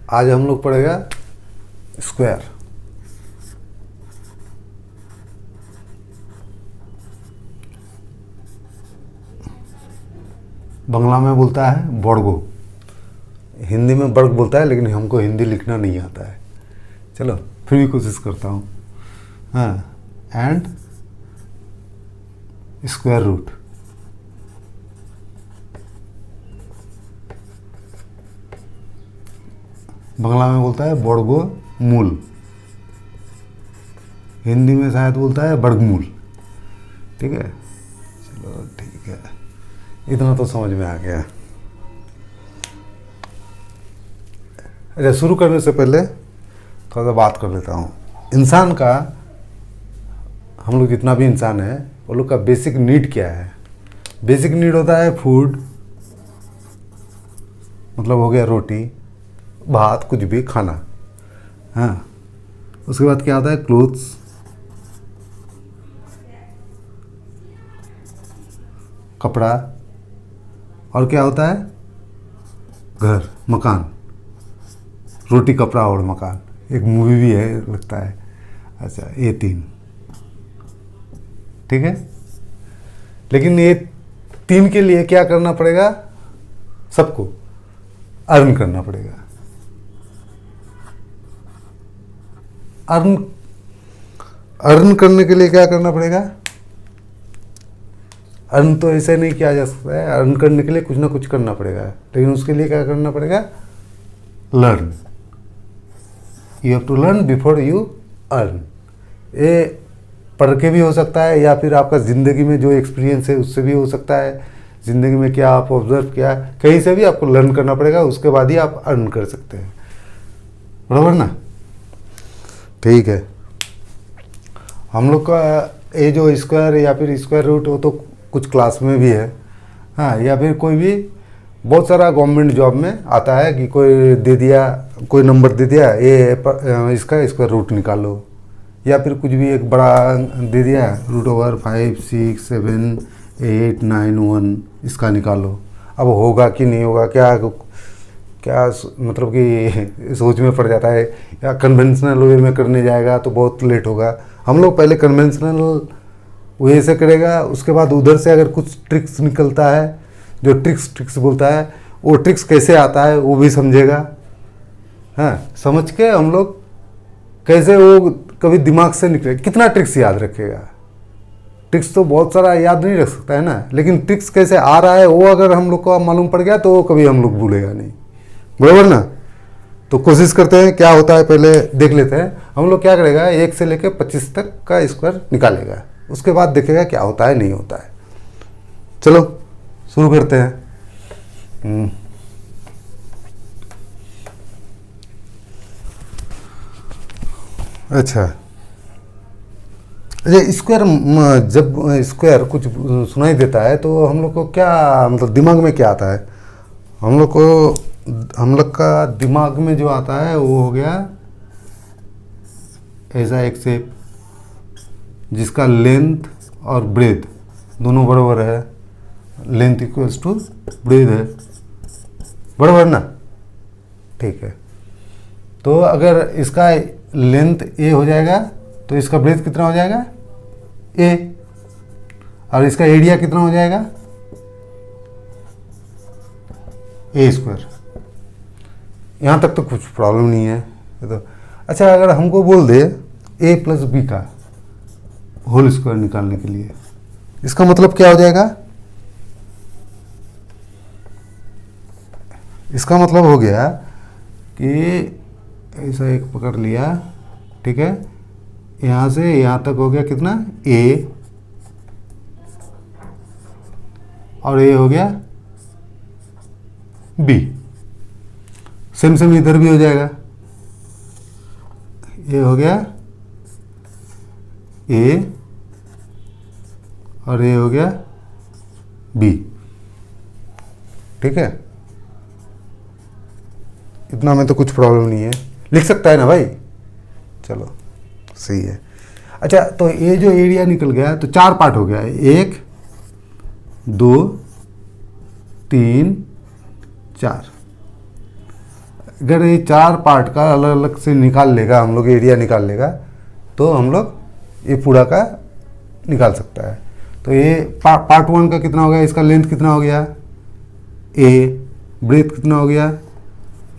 आज हम लोग पढ़ेगा स्क्वायर। बंगला में बोलता है बर्गो, हिंदी में वर्ग बोलता है, लेकिन हमको हिंदी लिखना नहीं आता है। चलो फिर भी कोशिश करता हूँ। हाँ, एंड स्क्वायर रूट। बंगला में बोलता है वर्गो मूल, हिंदी में शायद बोलता है वर्गमूल। ठीक है, चलो ठीक है, इतना तो समझ में आ गया। अच्छा, शुरू करने से पहले थोड़ा सा बात कर लेता हूँ। इंसान का, हम लोग जितना भी इंसान है वो लोग का बेसिक नीड क्या है? बेसिक नीड होता है फूड, मतलब हो गया रोटी भात कुछ भी खाना। हाँ, उसके बाद क्या आता है? क्लोथ्स, कपड़ा, और क्या होता है? घर, मकान। रोटी कपड़ा और मकान, एक मूवी भी है लगता है। अच्छा, ये 3, ठीक है। लेकिन ये 3 के लिए क्या करना पड़ेगा? सबको अर्न करना पड़ेगा। अर्न करने के लिए क्या करना पड़ेगा? अर्न तो ऐसे नहीं किया जा सकता है, अर्न करने के लिए कुछ ना कुछ करना पड़ेगा। लेकिन उसके लिए क्या करना पड़ेगा? Learn. You have to learn before you earn. ये पढ़ के भी हो सकता है, या फिर आपका ज़िंदगी में जो एक्सपीरियंस है उससे भी हो सकता है। ज़िंदगी में क्या आप ऑब्जर्व किया, कहीं से भी आपको लर्न करना पड़ेगा, उसके बाद ही आप अर्न कर सकते हैं। बराबर ना? ठीक है। हम लोग का ये जो स्क्वायर या फिर स्क्वायर रूट, वो तो कुछ क्लास में भी है। हाँ, या फिर कोई भी बहुत सारा गवर्नमेंट जॉब में आता है कि कोई दे दिया, कोई नंबर दे दिया, ये इसका स्क्वायर रूट निकालो, या फिर कुछ भी एक बड़ा दे दिया, √5 6 7 8 9 1, इसका निकालो। अब होगा कि नहीं होगा, क्या क्या मतलब कि सोच में पड़ जाता है, या कन्वेंशनल वे में करने जाएगा तो बहुत लेट होगा। हम लोग पहले कन्वेंशनल वे से करेगा, उसके बाद उधर से अगर कुछ ट्रिक्स निकलता है, जो ट्रिक्स बोलता है, वो ट्रिक्स कैसे आता है वो भी समझेगा। हाँ, समझ के हम लोग कैसे वो कभी दिमाग से निकले, कितना ट्रिक्स याद रखेगा? ट्रिक्स तो बहुत सारा याद नहीं रख सकता है ना, लेकिन ट्रिक्स कैसे आ रहा है वो अगर हम लोग को मालूम पड़ गया तो वो कभी हम लोग भूलेगा नहीं। बराबर ना? तो कोशिश करते हैं, क्या होता है पहले देख लेते हैं। हम लोग क्या करेगा, 1 से लेकर 25 तक का स्क्वायर निकालेगा, उसके बाद देखेगा क्या होता है नहीं होता है। चलो शुरू करते हैं। अच्छा, स्क्वायर, जब स्क्वायर कुछ सुनाई देता है तो हम लोग को क्या मतलब दिमाग में क्या आता है? हम लोग का दिमाग में जो आता है वो हो गया ऐसा एक शेप जिसका लेंथ और ब्रेथ दोनों बराबर है। लेंथ इक्वल्स टू ब्रेथ है, बराबर ना? ठीक है। तो अगर इसका लेंथ ए हो जाएगा तो इसका ब्रेथ कितना हो जाएगा? ए। और इसका एरिया कितना हो जाएगा? ए स्क्वायर। यहाँ तक तो कुछ प्रॉब्लम नहीं है तो। अच्छा, अगर हमको बोल दे a प्लस बी का होल स्क्वायर निकालने के लिए, इसका मतलब क्या हो जाएगा? इसका मतलब हो गया कि ऐसा एक पकड़ लिया, ठीक है, यहाँ से यहाँ तक हो गया कितना? a, और ये हो गया b। सेम इधर भी हो जाएगा, ये हो गया a और ये हो गया b। ठीक है, इतना में तो कुछ प्रॉब्लम नहीं है, लिख सकता है ना भाई? चलो सही है। अच्छा, तो ये जो एरिया निकल गया तो 4 पार्ट हो गया, 1 2 3 4। अगर ये 4 पार्ट का अलग अलग से निकाल लेगा, हम लोग एरिया निकाल लेगा, तो हम लोग ये पूरा का निकाल सकता है। तो ये पार्ट 1 का कितना हो गया, इसका लेंथ कितना हो गया ए, ब्रेथ कितना हो गया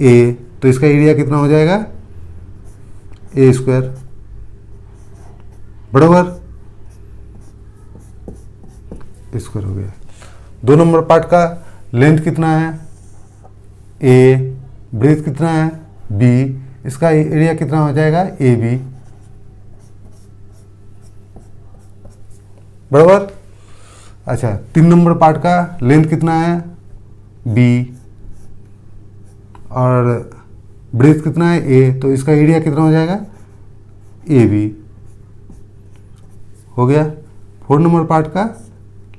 ए, तो इसका एरिया कितना हो जाएगा ए स्क्वायर, बराबर स्क्वायर हो गया। 2 नंबर पार्ट का लेंथ कितना है ए, ब्रेथ कितना है बी, इसका एरिया कितना हो जाएगा ए बी, बराबर। अच्छा 3 नंबर पार्ट का लेंथ कितना है बी और ब्रेथ कितना है ए, तो इसका एरिया कितना हो जाएगा ए बी, हो गया। 4 नंबर पार्ट का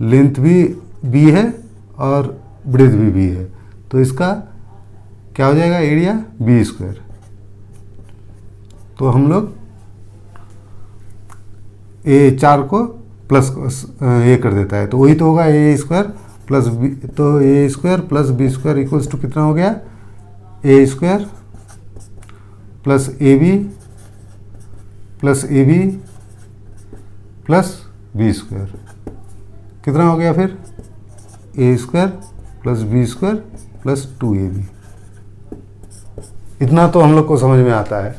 लेंथ भी बी है और ब्रेथ भी बी है, तो इसका क्या हो जाएगा एरिया बी स्क्वायर। तो हम लोग ए 4 को प्लस ए कर देता है, तो वही तो होगा ए स्क्वायर प्लस बी, तो A square plus B square equals to कितना हो गया A square plus A B plus B square, कितना हो गया फिर A square plus B square plus 2ab। इतना तो हम लोग को समझ में आता है,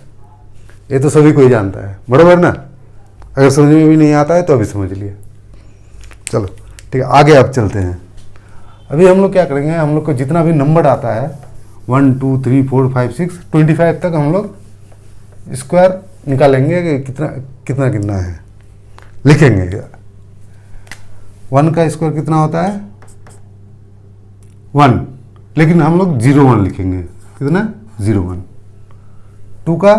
ये तो सभी कोई जानता है, बराबर ना। अगर समझ में भी नहीं आता है तो अभी समझ लिया। चलो ठीक है, आगे अब चलते हैं। अभी हम लोग क्या करेंगे, हम लोग को जितना भी नंबर आता है 1 2 3 4 5 6 25 तक हम लोग स्क्वायर निकालेंगे कि कितना कितना कितना है, लिखेंगे। 1 का स्क्वायर कितना होता है 1, लेकिन हम लोग 01 लिखेंगे, कितना 01। 2 का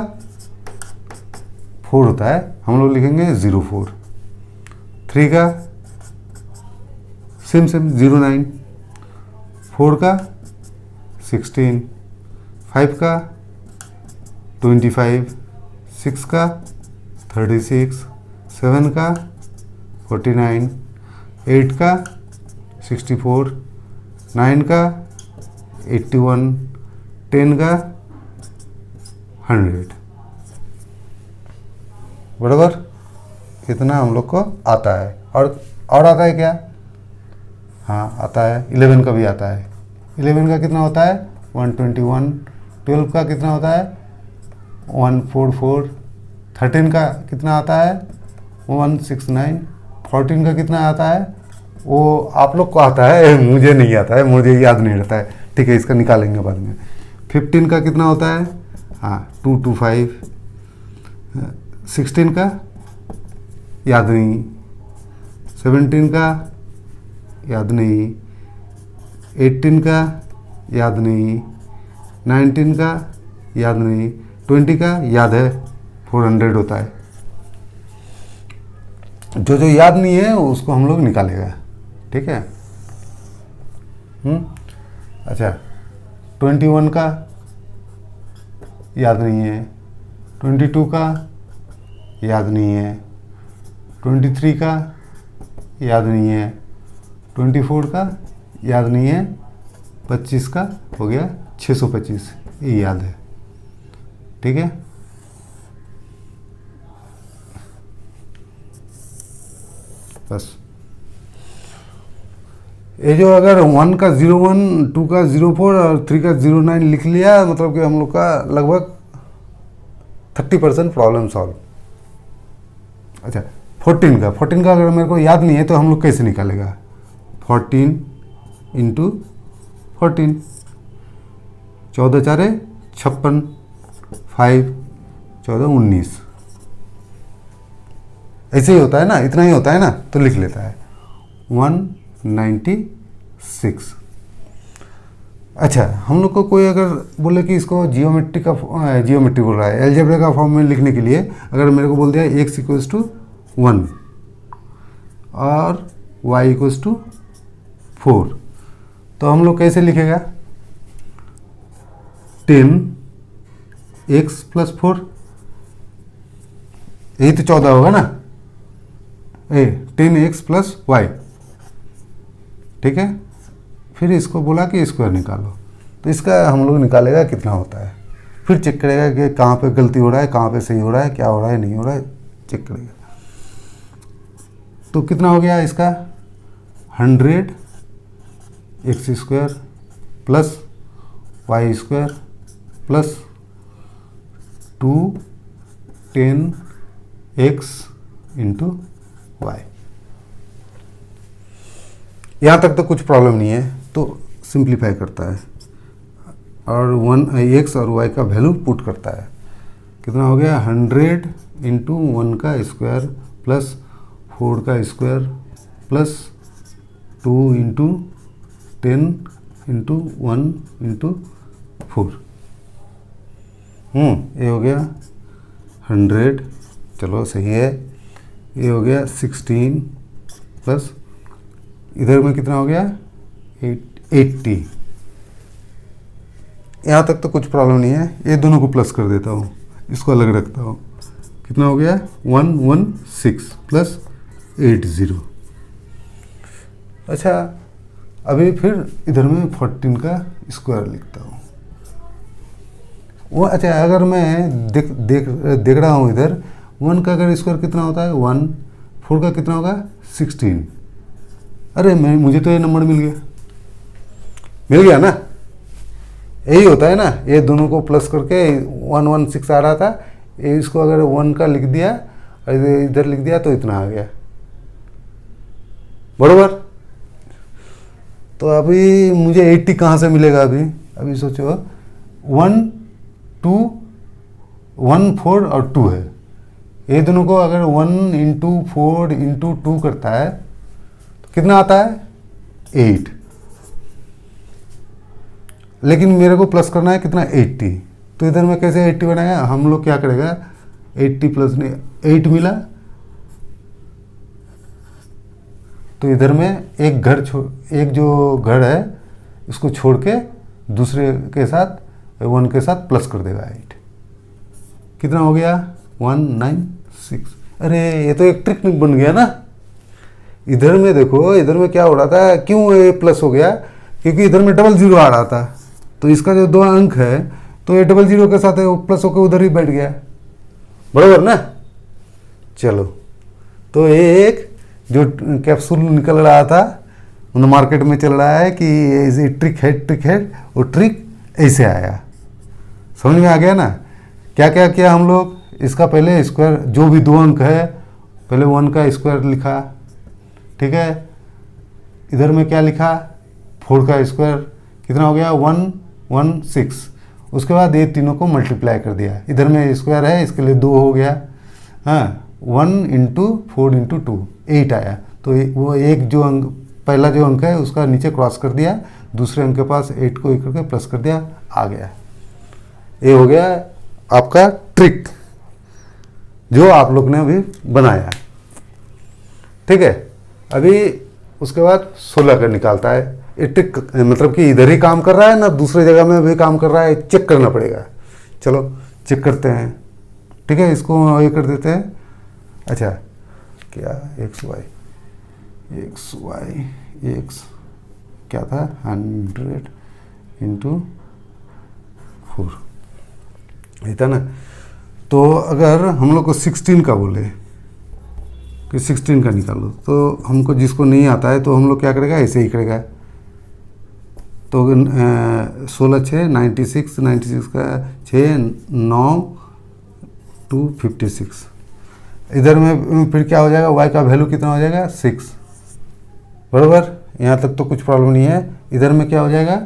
4 होता है, हम लोग लिखेंगे 04। 3 का सेम 09। 4 का 16। 5 का 25। 6 का 36। 7 का 49। 8 का 64। 9 का 81। 10 का 100, बराबर। इतना हम लोग को आता है। और आता है क्या, हाँ आता है 11 का भी आता है। 11 का कितना होता है 121। 12 का कितना होता है 144। 13 का कितना आता है 169। 14 का कितना आता है, वो आप लोग को आता है, मुझे नहीं आता है, मुझे याद नहीं रहता है, ठीक है, इसका निकालेंगे बाद में। 15 का कितना होता है, हाँ 225। 16 का याद नहीं। 17 का याद नहीं। 18 का याद नहीं। 19 का याद नहीं। 20 का याद है 400 होता है। जो जो याद नहीं है उसको हम लोग निकालेगा, ठीक है। अच्छा 21 का याद नहीं है। 22 का याद नहीं है। 23 का याद नहीं है। 24 का याद नहीं है। 25 का हो गया 625, ये याद है, ठीक है। बस ये जो अगर 1 का 01, 2 का 04 और 3 का 09 लिख लिया, मतलब कि हम लोग का लगभग 30% प्रॉब्लम सॉल्व। अच्छा 14 का अगर मेरे को याद नहीं है तो हम लोग कैसे निकालेगा, 14 × 14, 14 4 56, 5 14 19, ऐसे ही होता है ना, इतना ही होता है ना, तो लिख लेता है 196। अच्छा हम लोग को कोई अगर बोले कि इसको जियोमेट्री बोल रहा है, अलजेब्रा का फॉर्म में लिखने के लिए अगर मेरे को बोल दिया x = 1 और y = 4, तो हम लोग कैसे लिखेगा, 10x + 4, यही तो 14 होगा ना, 10x + y, ठीक है। फिर इसको बोला कि स्क्वायर निकालो, तो इसका हम लोग निकालेगा कितना होता है, फिर चेक करेगा कि कहाँ पे गलती हो रहा है, कहाँ पे सही हो रहा है, क्या हो रहा है नहीं हो रहा है, चेक करेगा। तो कितना हो गया इसका 100 x square plus y square plus 210 x into y. यहाँ तक तो कुछ प्रॉब्लम नहीं है, तो सिंप्लीफाई करता है और 1 एक्स और वाई का वैल्यू पुट करता है। कितना हो गया 100 इंटू 1 का स्क्वायर प्लस 4 का square plus 2 into 10 into 1 into 4। ये हो गया 100, चलो सही है। ये हो गया 16 प्लस इधर में कितना हो गया 80। यहाँ तक तो कुछ प्रॉब्लम नहीं है। ये दोनों को प्लस कर देता हूँ, इसको अलग रखता हूँ। कितना हो गया 116 प्लस 80। अच्छा, अभी फिर इधर में 14 का स्क्वायर लिखता हूँ। वो अच्छा, अगर मैं देख रहा हूँ इधर 1 का अगर स्क्वायर कितना होता है 1, 4 का कितना होगा 16। अरे मुझे तो ये नंबर मिल गया ना, यही होता है ना। ये दोनों को प्लस करके 116 आ रहा था, ये इसको अगर 1 का लिख दिया और इधर लिख दिया तो इतना आ गया, बरोबर। तो अभी मुझे 80 कहाँ से मिलेगा? अभी सोचो 1, 2, 1, 4 और 2 है। ये दोनों को अगर 1 इंटू 4 इंटू 2 करता है तो कितना आता है 8। लेकिन मेरे को प्लस करना है कितना 80। तो इधर में कैसे 80 बनाएगा? हम लोग क्या करेगा 80 प्लस 8 मिला, तो इधर में एक जो घर है इसको छोड़ के दूसरे के साथ 1 के साथ प्लस कर देगा 8। कितना हो गया 196। अरे ये तो एक ट्रिक बन गया ना। इधर में देखो, इधर में क्या हो रहा था, क्यों ये प्लस हो गया? क्योंकि इधर में 00 आ रहा था, तो इसका जो 2 अंक है तो ये 00 के साथ है, प्लस होकर उधर ही बैठ गया, बराबर ना। चलो, तो ये एक जो कैप्सूल निकल रहा था मार्केट में चल रहा है कि ये ट्रिक है, वो ट्रिक ऐसे आया। समझ में आ गया ना? क्या क्या किया हम लोग? इसका पहले स्क्वायर, जो भी 2 अंक है पहले 1 का स्क्वायर लिखा, ठीक है। इधर में क्या लिखा 4 का स्क्वायर, कितना हो गया 116। उसके बाद ये तीनों को मल्टीप्लाई कर दिया, इधर में स्क्वायर है इसके लिए 2 हो गया। हाँ, 1 इंटू 4 इंटू 2 8 आया। तो वो एक जो अंक, पहला जो अंक है उसका नीचे क्रॉस कर दिया, दूसरे अंक के पास 8 को एक करके प्लस कर दिया, आ गया। ये हो गया आपका ट्रिक जो आप लोग ने अभी बनाया, ठीक है। अभी उसके बाद 16 का निकालता है। ये ट्रिक मतलब कि इधर ही काम कर रहा है ना, दूसरे जगह में भी काम कर रहा है, चेक करना पड़ेगा। चलो चेक करते हैं, ठीक है। इसको ये कर देते हैं। अच्छा, क्या एक्स क्या था 100 इंटू 4 ये था ना। तो अगर हम लोग को 16 का बोले कि 16 का निकालो, तो हमको जिसको नहीं आता है तो हम लोग क्या करेगा, ऐसे ही करेगा। तो 16 6 96 का 6 9 2 56। इधर में फिर क्या हो जाएगा, y का वैल्यू कितना हो जाएगा 6, बराबर। यहाँ तक तो कुछ प्रॉब्लम नहीं है। इधर में क्या हो जाएगा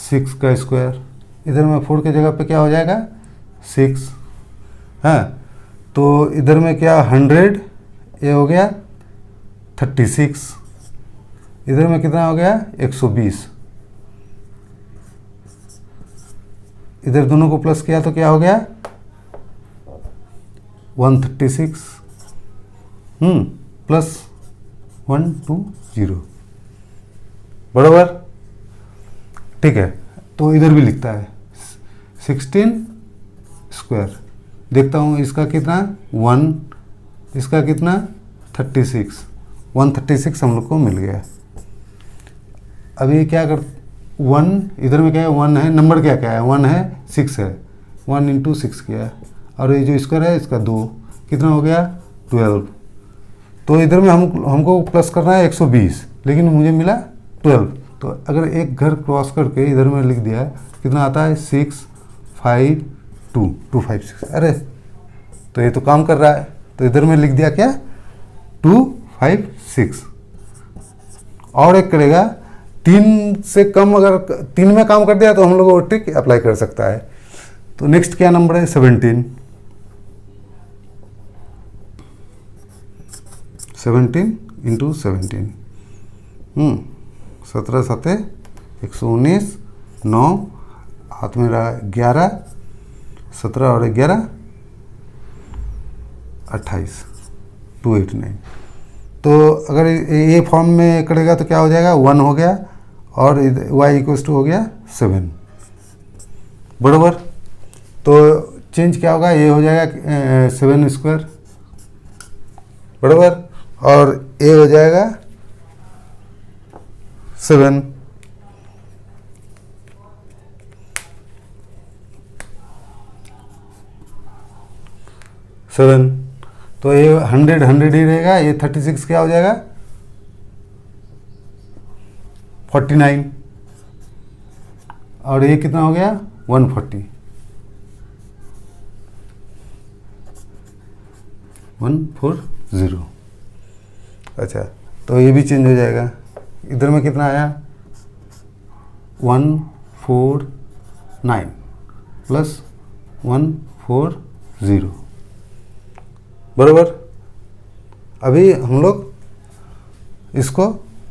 6 का स्क्वायर, इधर में 4 की जगह पे क्या हो जाएगा 6। हाँ, तो इधर में क्या 100, ये हो गया 36। इधर में कितना हो गया 120। इधर दोनों को प्लस किया तो क्या हो गया 136 प्लस 120, बराबर, ठीक है। तो इधर भी लिखता है 16 स्क्वायर। देखता हूँ इसका कितना 1, इसका कितना 36, 136 हम लोग को मिल गया। अभी क्या कर 1 इधर में क्या है 1 है, नंबर क्या क्या है 1 है 6 है, 1 इंटू 6 किया, और ये जो स्क्वायर है इसका 2, कितना हो गया 12। तो इधर में हमको प्लस करना है 120, लेकिन मुझे मिला 12। तो अगर एक घर क्रॉस करके इधर में लिख दिया कितना आता है 6 5 2 2 5 6। अरे तो ये तो काम कर रहा है, तो इधर में लिख दिया क्या 2 5 6। और एक करेगा 3 से कम, अगर 3 में काम कर दिया तो हम लोग वो ट्रिक अप्लाई कर सकता है। तो नेक्स्ट क्या नंबर है 17 इंटू 17, 17 7 119, 9 हाथ में रहा 11, 17 और 11 28, 289। तो अगर ये फॉर्म में करेगा तो क्या हो जाएगा 1 हो गया, और y इक्वल्स टू हो गया 7, बराबर। तो चेंज क्या होगा, ये हो जाएगा 7 स्क्वायर, बराबर, और ए हो जाएगा 7। तो ये 100 ही रहेगा, ये 36 क्या हो जाएगा 49, और ये कितना हो गया 140, 140। अच्छा, तो ये भी चेंज हो जाएगा। इधर में कितना आया 149 प्लस 140, बराबर। अभी हम लोग इसको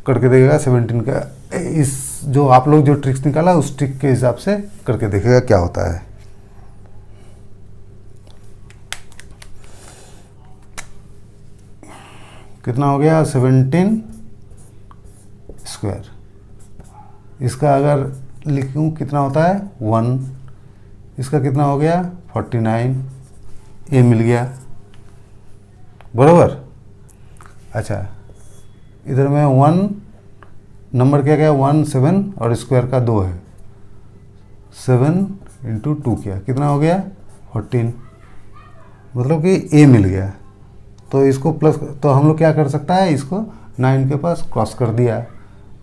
करके देखेगा 17 का, इस जो आप लोग जो ट्रिक्स निकाला उस ट्रिक के हिसाब से करके देखेगा क्या होता है। कितना हो गया 17 स्क्वायर, इसका अगर लिखूं कितना होता है 1, इसका कितना हो गया 49, ये मिल गया, बराबर। अच्छा, इधर में 1 नंबर क्या गया 1 7, और स्क्वायर का 2 है, 7 इंटू 2 किया, कितना हो गया 14, मतलब कि ए मिल गया। तो इसको प्लस, तो हम लोग क्या कर सकता है, इसको 9 के पास क्रॉस कर दिया,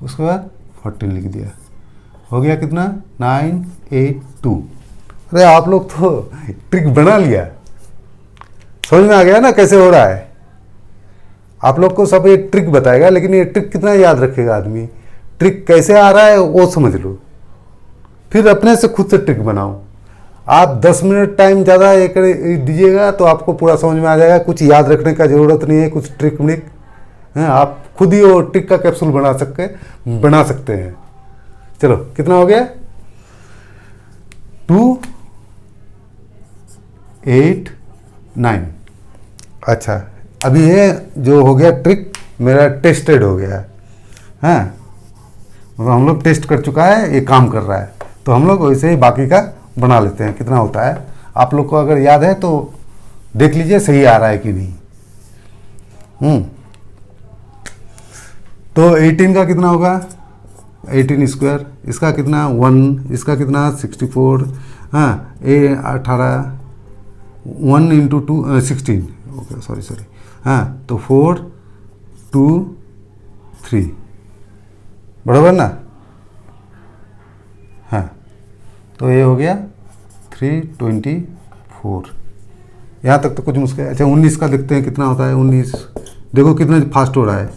उसके बाद 14 लिख दिया, हो गया कितना 982। अरे आप लोग तो ट्रिक बना लिया, समझ में आ गया ना कैसे हो रहा है। आप लोग को सब ये ट्रिक बताएगा, लेकिन ये ट्रिक कितना याद रखेगा आदमी, ट्रिक कैसे आ रहा है वो समझ लो, फिर अपने से खुद से ट्रिक बनाओ। आप 10 मिनट टाइम ज़्यादा ये दीजिएगा तो आपको पूरा समझ में आ जाएगा, कुछ याद रखने का ज़रूरत नहीं है, कुछ ट्रिक मिक हैं, आप खुद ही वो ट्रिक का कैप्सूल बना सकते हैं। चलो कितना हो गया 289। अच्छा, अभी ये जो हो गया ट्रिक मेरा टेस्टेड हो गया है, हम लोग टेस्ट कर चुका है, ये काम कर रहा है। तो हम लोग वैसे ही बाकी का बना लेते हैं, कितना होता है आप लोग को अगर याद है तो देख लीजिए सही आ रहा है कि नहीं। तो 18 का कितना होगा 18 स्क्वायर, इसका कितना 1, इसका कितना 64, ए 18, 1 इंटू 2 16, ओके सॉरी तो 4 2 3, बराबर ना। तो ये हो गया 324। यहाँ तक तो कुछ मुश्किल है। अच्छा 19 का देखते हैं कितना होता है 19, देखो कितना फास्ट हो रहा है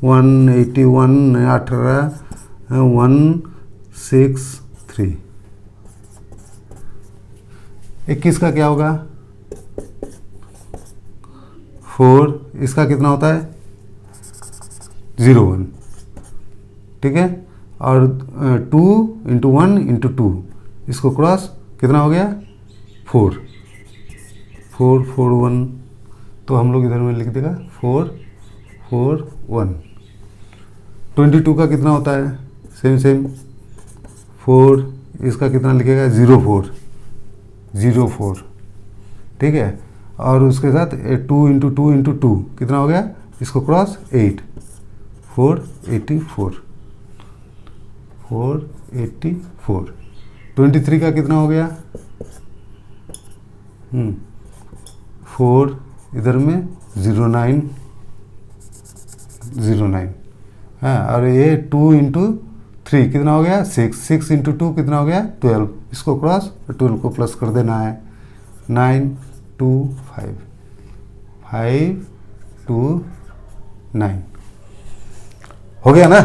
181, 18, 163। 21 का क्या होगा 4, इसका कितना होता है 01, ठीक है, और 2 इंटू 1 इंटू 2, इसको क्रॉस कितना हो गया 4 4 4 1, तो हम लोग इधर में लिख देगा 4 4 1। 22 का कितना होता है सेम 4, इसका कितना लिखेगा 04 04, ठीक है, और उसके साथ 2 इंटू 2 इंटू 2 कितना हो गया, इसको क्रॉस 8 484 484। 23 का कितना हो गया? 4 इधर में 09 09, हाँ, और ये 2 इंटू 3 कितना हो गया? 6। 6 इंटू 2 कितना हो गया? 12। इसको क्रॉस 12 को प्लस कर देना है। 9 2 5 5 2 9 हो गया ना।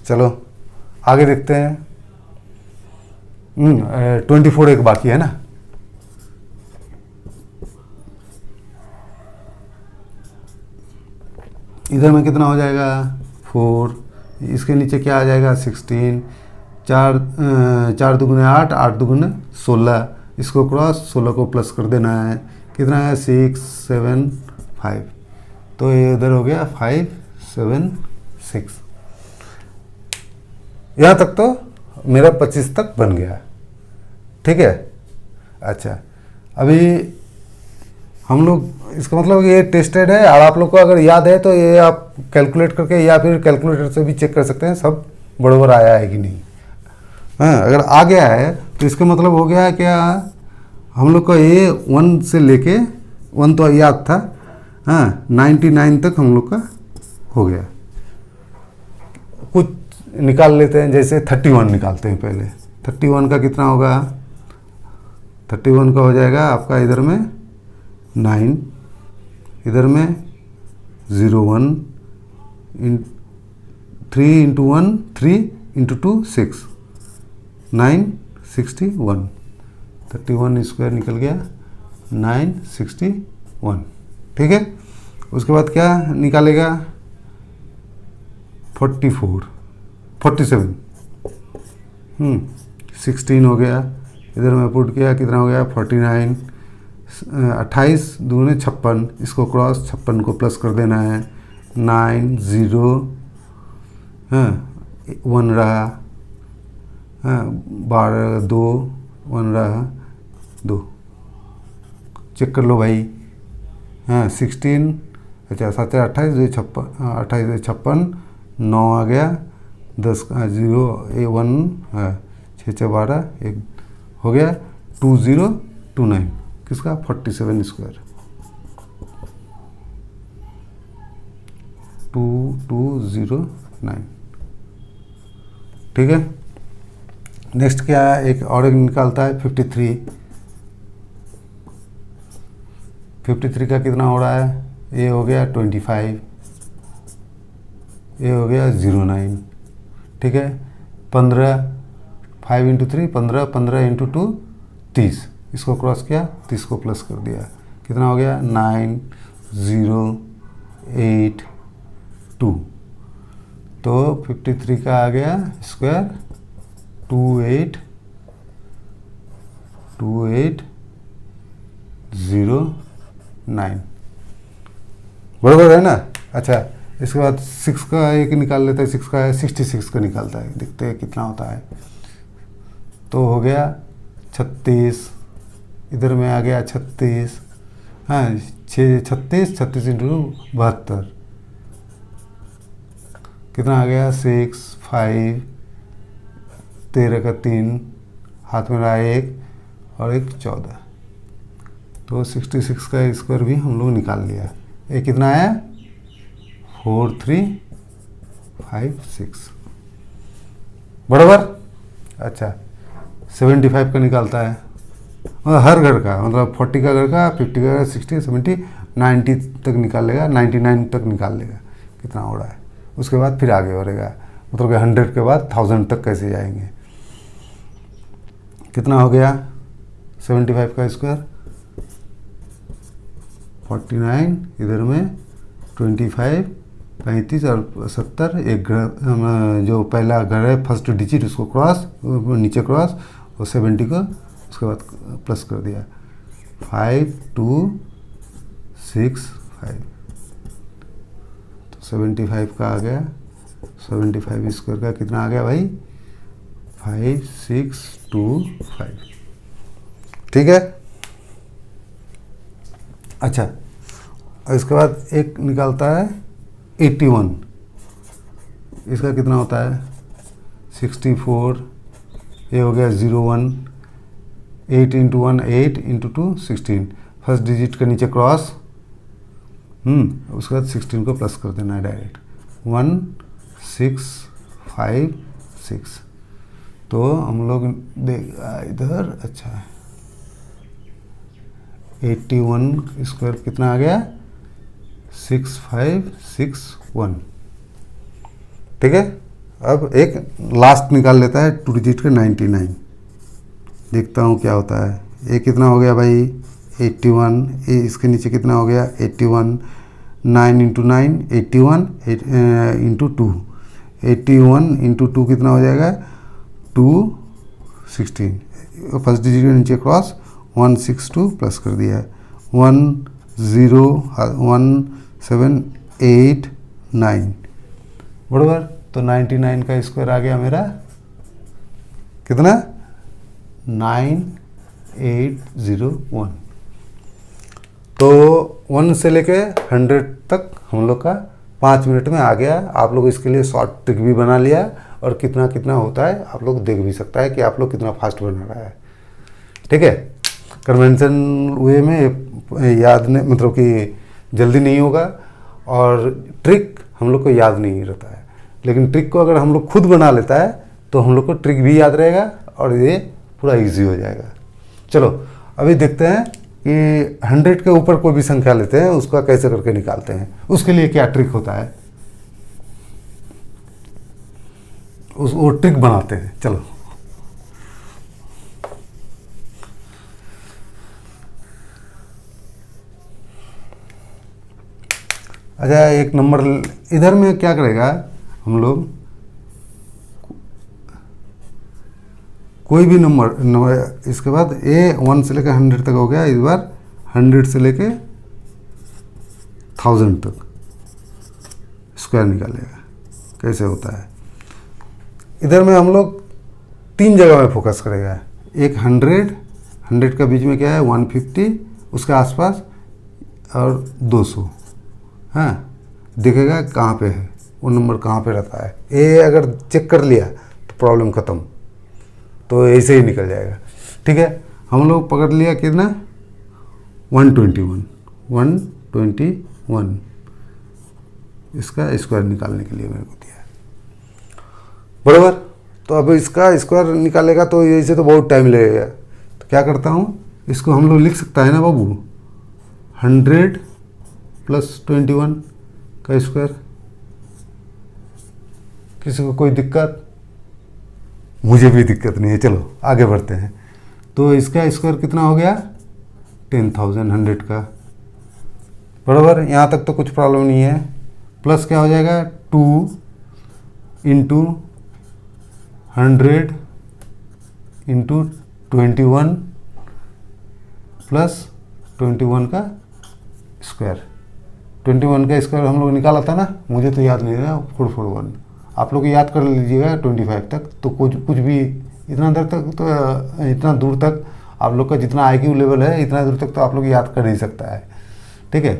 चलो आगे देखते हैं। 24 एक बाकी है ना। इधर में कितना हो जाएगा? 4। इसके नीचे क्या आ जाएगा? 16। 4 दुगुने 8, 8 दुगुने 16। इसको क्रॉस 16 को प्लस कर देना है। कितना है? 6 7 5। तो ये इधर हो गया 5 7 6। यहाँ तक तो मेरा 25 तक बन गया। ठीक है। अच्छा, अभी हम लोग, इसका मतलब ये टेस्टेड है और आप लोग को अगर याद है तो ये आप कैलकुलेट करके या फिर कैलकुलेटर से भी चेक कर सकते हैं सब बराबर आया है कि नहीं। हाँ, अगर आ गया है तो इसका मतलब हो गया क्या? हम लोग का ये 1 से लेके 1 तो याद था, हाँ, 99 तक हम लोग का हो गया। कुछ निकाल लेते हैं, जैसे 31 निकालते हैं पहले। 31 का कितना होगा? 31 का हो जाएगा आपका इधर में 9, इधर में 01, 3 इंटू 1 3 इंटू 2 6, 9 61। 31 स्क्वायर निकल गया 961। ठीक है। उसके बाद क्या निकालेगा? 47 16 हो गया। इधर में पुट किया, कितना हो गया? 49। 28 दूने 56, इसको क्रॉस 56 को प्लस कर देना है। 9 0, हाँ, 1 रहा, हाँ, 12 2 1 रहा 2। चेक कर लो भाई। हाँ, 16, अच्छा 7 28 2 56, 28 2 56, 9 आ गया, 10 0 1, हाँ, 6 6 12 1 हो गया। 2029 किसका? 47 स्क्वायर। 2209। ठीक है। नेक्स्ट क्या है? एक और एक निकालता है 53। 53 का कितना हो रहा है? ये हो गया 25, ये हो गया 09। ठीक है। 15, 5 इंटू 3 15, 15 इंटू 2 30। इसको क्रॉस किया, 30 को प्लस कर दिया, कितना हो गया? 9 0 8 2। तो 53 का आ गया स्क्वायर 2809। बराबर है ना। अच्छा, इसके बाद 6 का एक निकाल लेते हैं। 6 का है 66 का निकालता है, देखते हैं कितना होता है। तो हो गया 36, इधर में आ गया 36, हाँ, 36 36 इंटू 72 कितना आ गया? 6 5 13 का 3, हाथ में रहा 1 और 1 14। तो 66 का स्क्वायर भी हम लोग निकाल लिया। ये कितना आया? 4356। बराबर। अच्छा, 75 का निकालता है, मतलब हर घर का, मतलब 40 का घर का, 50 का घर, 60 70 90 तक निकाल लेगा, 99 तक निकाल लेगा कितना हो रहा है। उसके बाद फिर आगे बढ़ेगा, मतलब कि 100 के बाद 1000 तक कैसे जाएंगे। कितना हो गया 75 का स्क्वायर? 49, इधर में 25 35 और 70। एक घर, जो पहला घर है फर्स्ट डिजिट, उसको क्रॉस, नीचे क्रॉस, और 70 को उसके बाद प्लस कर दिया। 5265। तो 75 का आ गया, 75 स्क्वायर का कितना आ गया भाई? 5625। ठीक है। अच्छा, इसके बाद एक निकालता है 81। इसका कितना होता है? 64, ये हो गया 01, 8 इंटू 1 8 इंटू 2 16, फर्स्ट डिजिट के नीचे क्रॉस, उसके बाद 16 को प्लस कर देना है डायरेक्ट, 1 6 5 6। तो हम लोग देख इधर, अच्छा 81 स्क्वायर कितना आ गया, 6561। ठीक है, अब एक लास्ट निकाल लेता है 2 डिजिट का 99, देखता हूँ क्या होता है। ये कितना हो गया भाई 81, ये इसके नीचे कितना हो गया 81, 9 इंटू 9 81 इंटू 2, 81 इंटू 2 कितना हो जाएगा 216, फर्स्ट डिजिट के नीचे क्रॉस 162 प्लस कर दिया है 101,789 बराबर। तो 99 का स्क्वायर आ गया मेरा कितना 9801। तो 1 से लेके 100 तक हम लोग का 5 मिनट में आ गया। आप लोग इसके लिए शॉर्ट ट्रिक भी बना लिया और कितना कितना होता है आप लोग देख भी सकता है कि आप लोग कितना फास्ट बना रहा है। ठीक है, कन्वेंशन वे में याद नहीं, मतलब कि जल्दी नहीं होगा और ट्रिक हम लोग को याद नहीं रहता है, लेकिन ट्रिक को अगर हम लोग खुद बना लेता है तो हम लोग को ट्रिक भी याद रहेगा और ये पूरा इजी हो जाएगा। चलो अभी देखते हैं कि 100 के ऊपर कोई भी संख्या लेते हैं उसका कैसे करके निकालते हैं, उसके लिए क्या ट्रिक होता है वो ट्रिक बनाते हैं। चलो अच्छा, एक नंबर इधर में क्या करेगा हम लोग, कोई भी नंबर इसके बाद ए 1 से लेकर 100 तक हो गया, इस बार 100 से लेके 1000 तक स्क्वायर निकालेगा। कैसे होता है, इधर में हम लोग 3 जगह में फोकस करेगा। एक 100 का बीच में क्या है 150, उसके आसपास, और 200। हाँ, देखेगा कहाँ पे है वो नंबर, कहाँ पे रहता है। ये अगर चेक कर लिया तो प्रॉब्लम ख़त्म, तो ऐसे ही निकल जाएगा। ठीक है, हम लोग पकड़ लिया कितना 121 इसका स्क्वायर निकालने के लिए मेरे को दिया बराबर। तो अब इसका स्क्वायर निकालेगा तो ऐसे तो बहुत टाइम लगेगा, तो क्या करता हूँ, इसको हम लोग लिख सकता है ना बाबू 100 प्लस 21 का स्क्वायर। किसी को कोई दिक्कत? मुझे भी दिक्कत नहीं है। चलो आगे बढ़ते हैं। तो इसका स्क्वायर कितना हो गया 10,000 100 का बराबर। यहाँ तक तो कुछ प्रॉब्लम नहीं है। प्लस क्या हो जाएगा 2 इंटू 100 इंटू 21 प्लस 21 का स्क्वायर। 21 का स्क्वायर हम लोग निकाला था ना, मुझे तो याद नहीं रहा 441। आप लोग याद कर लीजिएगा 25 तक। तो कुछ भी इतना देर तक तो इतना दूर तक आप लोग का जितना IQ लेवल है इतना दूर तक तो आप लोग याद कर नहीं सकता है। ठीक है,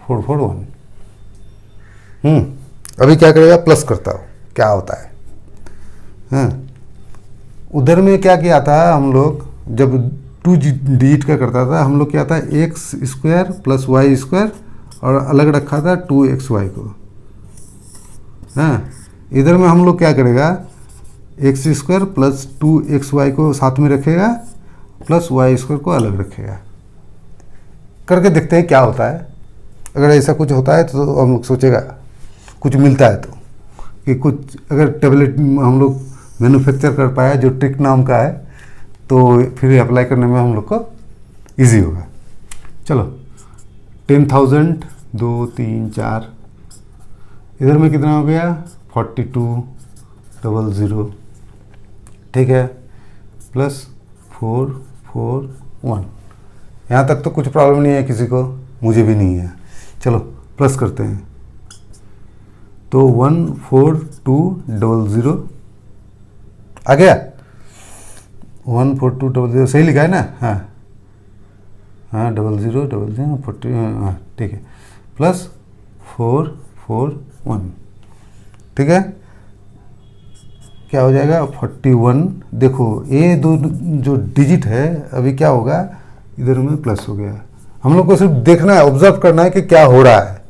441। अभी क्या करेगा, प्लस करता हो क्या होता है। हाँ, उधर में क्या किया था हम लोग, जब 2 डिजिट का करता था हम लोग क्या था x square plus y square और अलग रखा था 2xy को। हाँ, इधर में हम लोग क्या करेगा एक्स स्क्वायर प्लस 2xy को साथ में रखेगा प्लस वाई स्क्वायर को अलग रखेगा। करके देखते हैं क्या होता है। अगर ऐसा कुछ होता है तो हम लोग सोचेगा कुछ मिलता है तो, कि कुछ अगर टेबलेट हम लोग मैन्युफैक्चर कर पाया जो ट्रिक नाम का है तो फिर अप्लाई करने में हम लोग को ईजी होगा। चलो 10,000 2 3 4, इधर में कितना हो गया 4200। ठीक है, प्लस 441। यहाँ तक तो कुछ प्रॉब्लम नहीं है किसी को, मुझे भी नहीं है। चलो प्लस करते हैं। तो 14200 आ गया। 14200 सही लिखा है ना। हाँ हाँ 00 40 हाँ ठीक है, प्लस 441। ठीक है, क्या हो जाएगा 41। देखो ये दो जो डिजिट है अभी क्या होगा, इधर में प्लस हो गया। हम लोग को सिर्फ देखना है, ऑब्जर्व करना है कि क्या हो रहा है।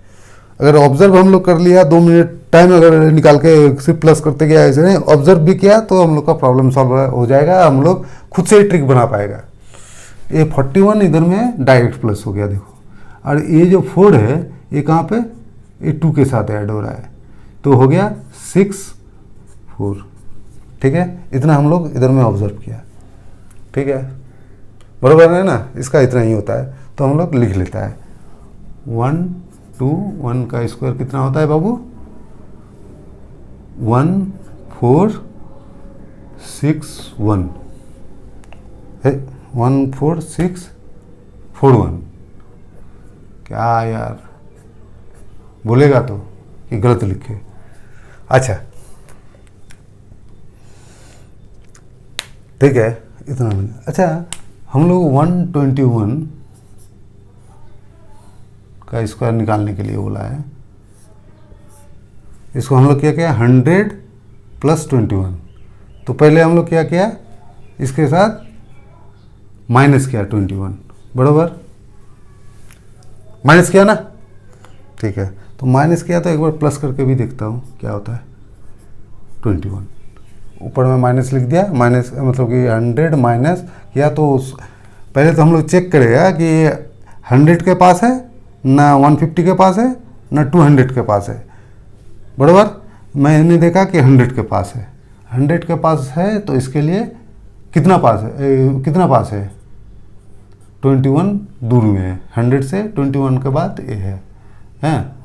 अगर ऑब्जर्व हम लोग कर लिया, 2 मिनट टाइम अगर निकाल के सिर्फ प्लस करते गया, ऐसे नहीं ऑब्जर्व भी किया तो हम लोग का प्रॉब्लम सॉल्व हो जाएगा, हम लोग खुद से ही ट्रिक बना पाएगा। ये 41 इधर में डायरेक्ट प्लस हो गया देखो, और ये जो 4 है ये कहाँ पे, ये 2 के साथ ऐड हो रहा है, तो हो गया 6 4। ठीक है, इतना हम लोग इधर में ऑब्जर्व किया। ठीक है, बराबर है ना, इसका इतना ही होता है, तो हम लोग लिख लेता है 1 2 1 का स्क्वायर कितना होता है बाबू, 1 4 6 1 है, 1 4 6 4 1। क्या यार बोलेगा तो कि गलत लिखे। अच्छा ठीक है, इतना मिला। अच्छा हम लोग 121 का स्क्वायर निकालने के लिए बोला है, इसको हम लोग क्या किया 100 + 21। तो पहले हम लोग क्या किया, इसके साथ माइनस किया 21, बराबर माइनस किया ना। ठीक है, तो माइनस किया तो एक बार प्लस करके भी देखता हूँ क्या होता है। 21 ऊपर में माइनस लिख दिया, माइनस मतलब कि 100 माइनस किया तो पहले तो हम लोग चेक करेगा कि 100 के पास है ना, 150 के पास है ना, 200 के पास है, बराबर। मैंने देखा कि 100 के पास है, 100 के पास है, तो इसके लिए कितना पास है, कितना पास है 21 दूर में है, 100 से 21 के बाद ये है, हैं।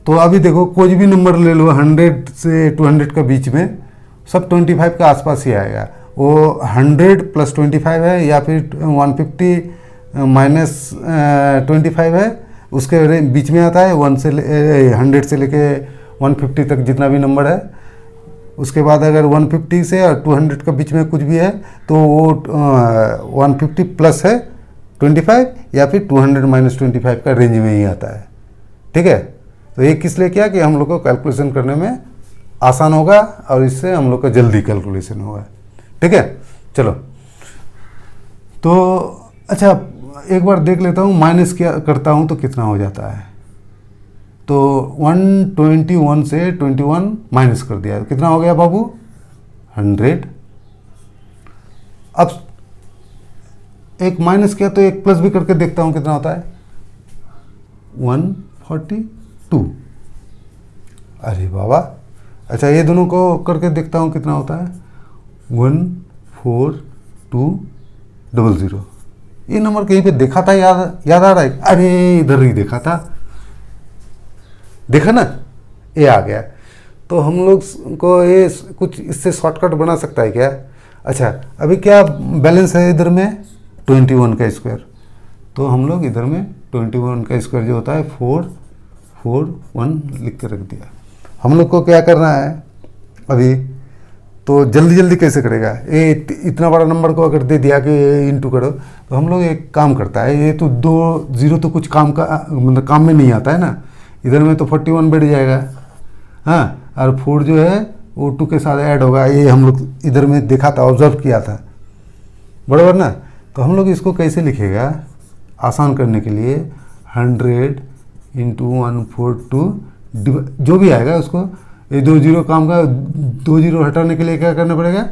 तो अभी देखो कोई भी नंबर ले लो 100 से 200 के बीच में, सब 25 के आसपास ही आएगा। वो 100 + 25 है या फिर 150 - 25 है, उसके बीच में आता है। 100 से लेके 150 तक जितना भी नंबर है, उसके बाद अगर 150 से और 200 के बीच में कुछ भी है तो वो 150 प्लस है 25 या फिर 200 - 25 का रेंज में ही आता है। ठीक है, तो ये किस लिए किया कि हम लोग को कैलकुलेशन करने में आसान होगा और इससे हम लोग का जल्दी कैलकुलेशन होगा। ठीक है, चलो तो अच्छा एक बार देख लेता हूँ, माइनस क्या करता हूँ तो कितना हो जाता है। तो 121 से 21 माइनस कर दिया, कितना हो गया बाबू 100। अब एक माइनस किया तो एक प्लस भी करके देखता हूँ कितना होता है 142। अरे बाबा, अच्छा ये दोनों को करके देखता हूँ कितना होता है 14200। ये नंबर कहीं पे देखा था, याद आ रहा है, अरे इधर ही देखा था, देखा ना, ये आ गया। तो हम लोग को ये कुछ इससे शॉर्टकट बना सकता है क्या। अच्छा अभी क्या बैलेंस है इधर में 21 का स्क्वायर, तो हम लोग इधर में 21 का स्क्वायर जो होता है 441 लिख के रख दिया। हम लोग को क्या करना है अभी, तो जल्दी जल्दी कैसे करेगा, ये इतना बड़ा नंबर को अगर दे दिया कि इंटू करो, तो हम लोग एक काम करता है, ये तो 2 0 तो कुछ काम का मतलब काम में नहीं आता है ना, इधर में तो 41 बैठ जाएगा, हाँ, और 4 जो है वो 2 के साथ ऐड होगा। ये हम लोग इधर में देखा था, ऑब्जर्व किया था, बराबर ना। तो हम लोग इसको कैसे लिखेगा आसान करने के लिए, 100 × 142 जो भी आएगा उसको, ये 2 0 काम का, 2 0 हटाने के लिए क्या करना पड़ेगा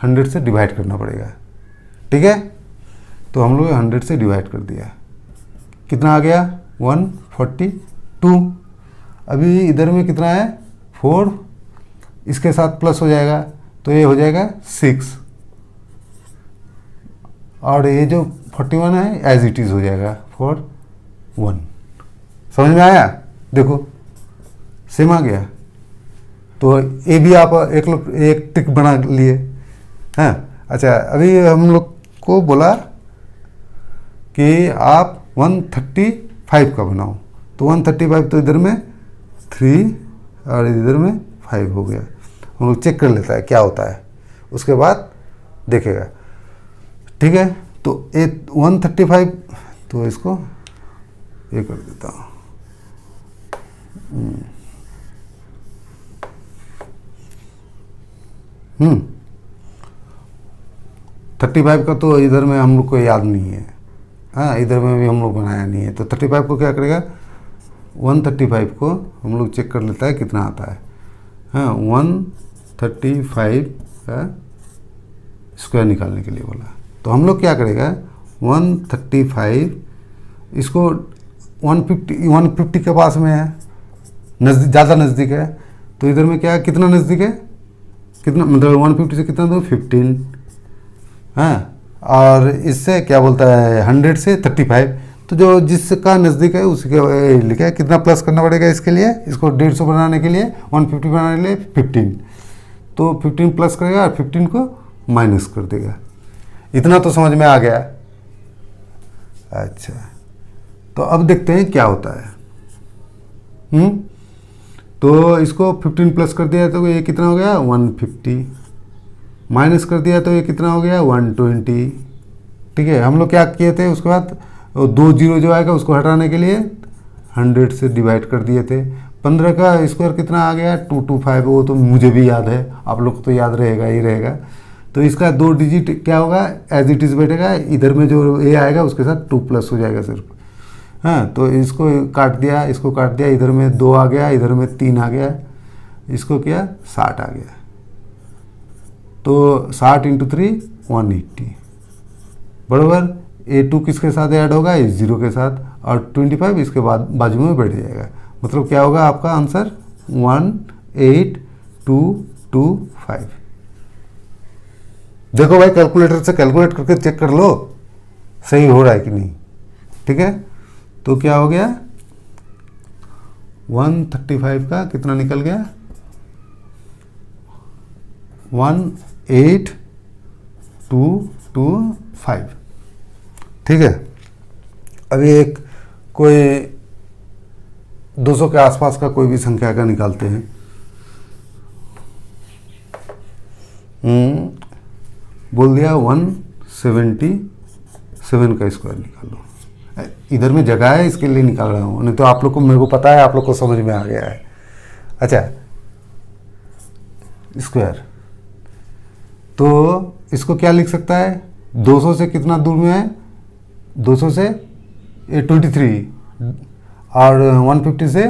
100 से डिवाइड करना पड़ेगा। ठीक है, तो हम लोग 100 से डिवाइड कर दिया, कितना आ गया 142। अभी इधर में कितना है 4, इसके साथ प्लस हो जाएगा तो ये हो जाएगा 6, और ये जो 41 है एज इट इज़ हो जाएगा 41। समझ में आया, देखो सेम आ गया। तो ये भी आप एक ट्रिक बना लिए, हाँ। अच्छा अभी हम लोग को बोला कि आप 135 का बनाओ, तो 135 तो इधर में 3 और इधर में 5 हो गया। हम लोग चेक कर लेता है क्या होता है, उसके बाद देखेगा। ठीक है, तो 135, तो इसको ये कर देता हूँ, 35 का तो इधर में हम लोग को याद नहीं है, हाँ इधर में भी हम लोग बनाया नहीं है। तो 35 को क्या करेगा, 135 को हम लोग चेक कर लेता है कितना आता है। हाँ 135 का स्क्वायर निकालने के लिए बोला, तो हम लोग क्या करेगा 135 इसको 150 के पास में है, नज़दीक, ज़्यादा नज़दीक है। तो इधर में क्या कितना नज़दीक है, कितना मतलब 150 से कितना दूर 15, हाँ और इससे क्या बोलता है 100 से 35, तो जो जिसका नज़दीक है उसी के लिखा है। कितना प्लस करना पड़ेगा इसके लिए, इसको 150 बनाने के लिए, 150 बनाने के लिए 15, तो 15 प्लस करेगा और 15 को माइनस कर देगा। इतना तो समझ में आ गया। अच्छा तो अब देखते हैं क्या होता है। तो इसको 15 प्लस कर दिया तो ये कितना हो गया 150, माइनस कर दिया तो ये कितना हो गया 120। ठीक है, हम लोग क्या किए थे उसके बाद 2 जीरो जो आएगा उसको हटाने के लिए 100 से डिवाइड कर दिए थे। 15 का स्क्वायर कितना आ गया 225, वो तो मुझे भी याद है, आप लोग को तो याद रहेगा ही रहेगा। तो इसका 2 डिजिट क्या होगा एज इट इज़ बैठेगा, इधर में जो ए आएगा उसके साथ 2 प्लस हो जाएगा सिर्फ। हाँ तो इसको काट दिया, इसको काट दिया, इधर में 2 आ गया, इधर में 3 आ गया, इसको क्या 60 आ गया। तो 60 × 3 180 बराबर। A2 किसके साथ ऐड होगा, इस 0 के साथ, और 25 इसके बाद बाजू में बैठ जाएगा। मतलब क्या होगा आपका आंसर 18225। देखो भाई कैलकुलेटर से कैलकुलेट करके चेक कर लो सही हो रहा है कि नहीं। ठीक है, तो क्या हो गया 135 का कितना निकल गया 18225। ठीक है, अभी एक कोई 200 के आसपास का कोई भी संख्या का निकालते हैं। बोल दिया 177 का स्क्वायर निकालो। इधर में जगह है इसके लिए निकाल रहा हूँ, नहीं तो आप लोग को, मेरे को पता है आप लोग को समझ में आ गया है। अच्छा स्क्वायर, तो इसको क्या लिख सकता है 200 से कितना दूर में है, 200 से 23 और 150 से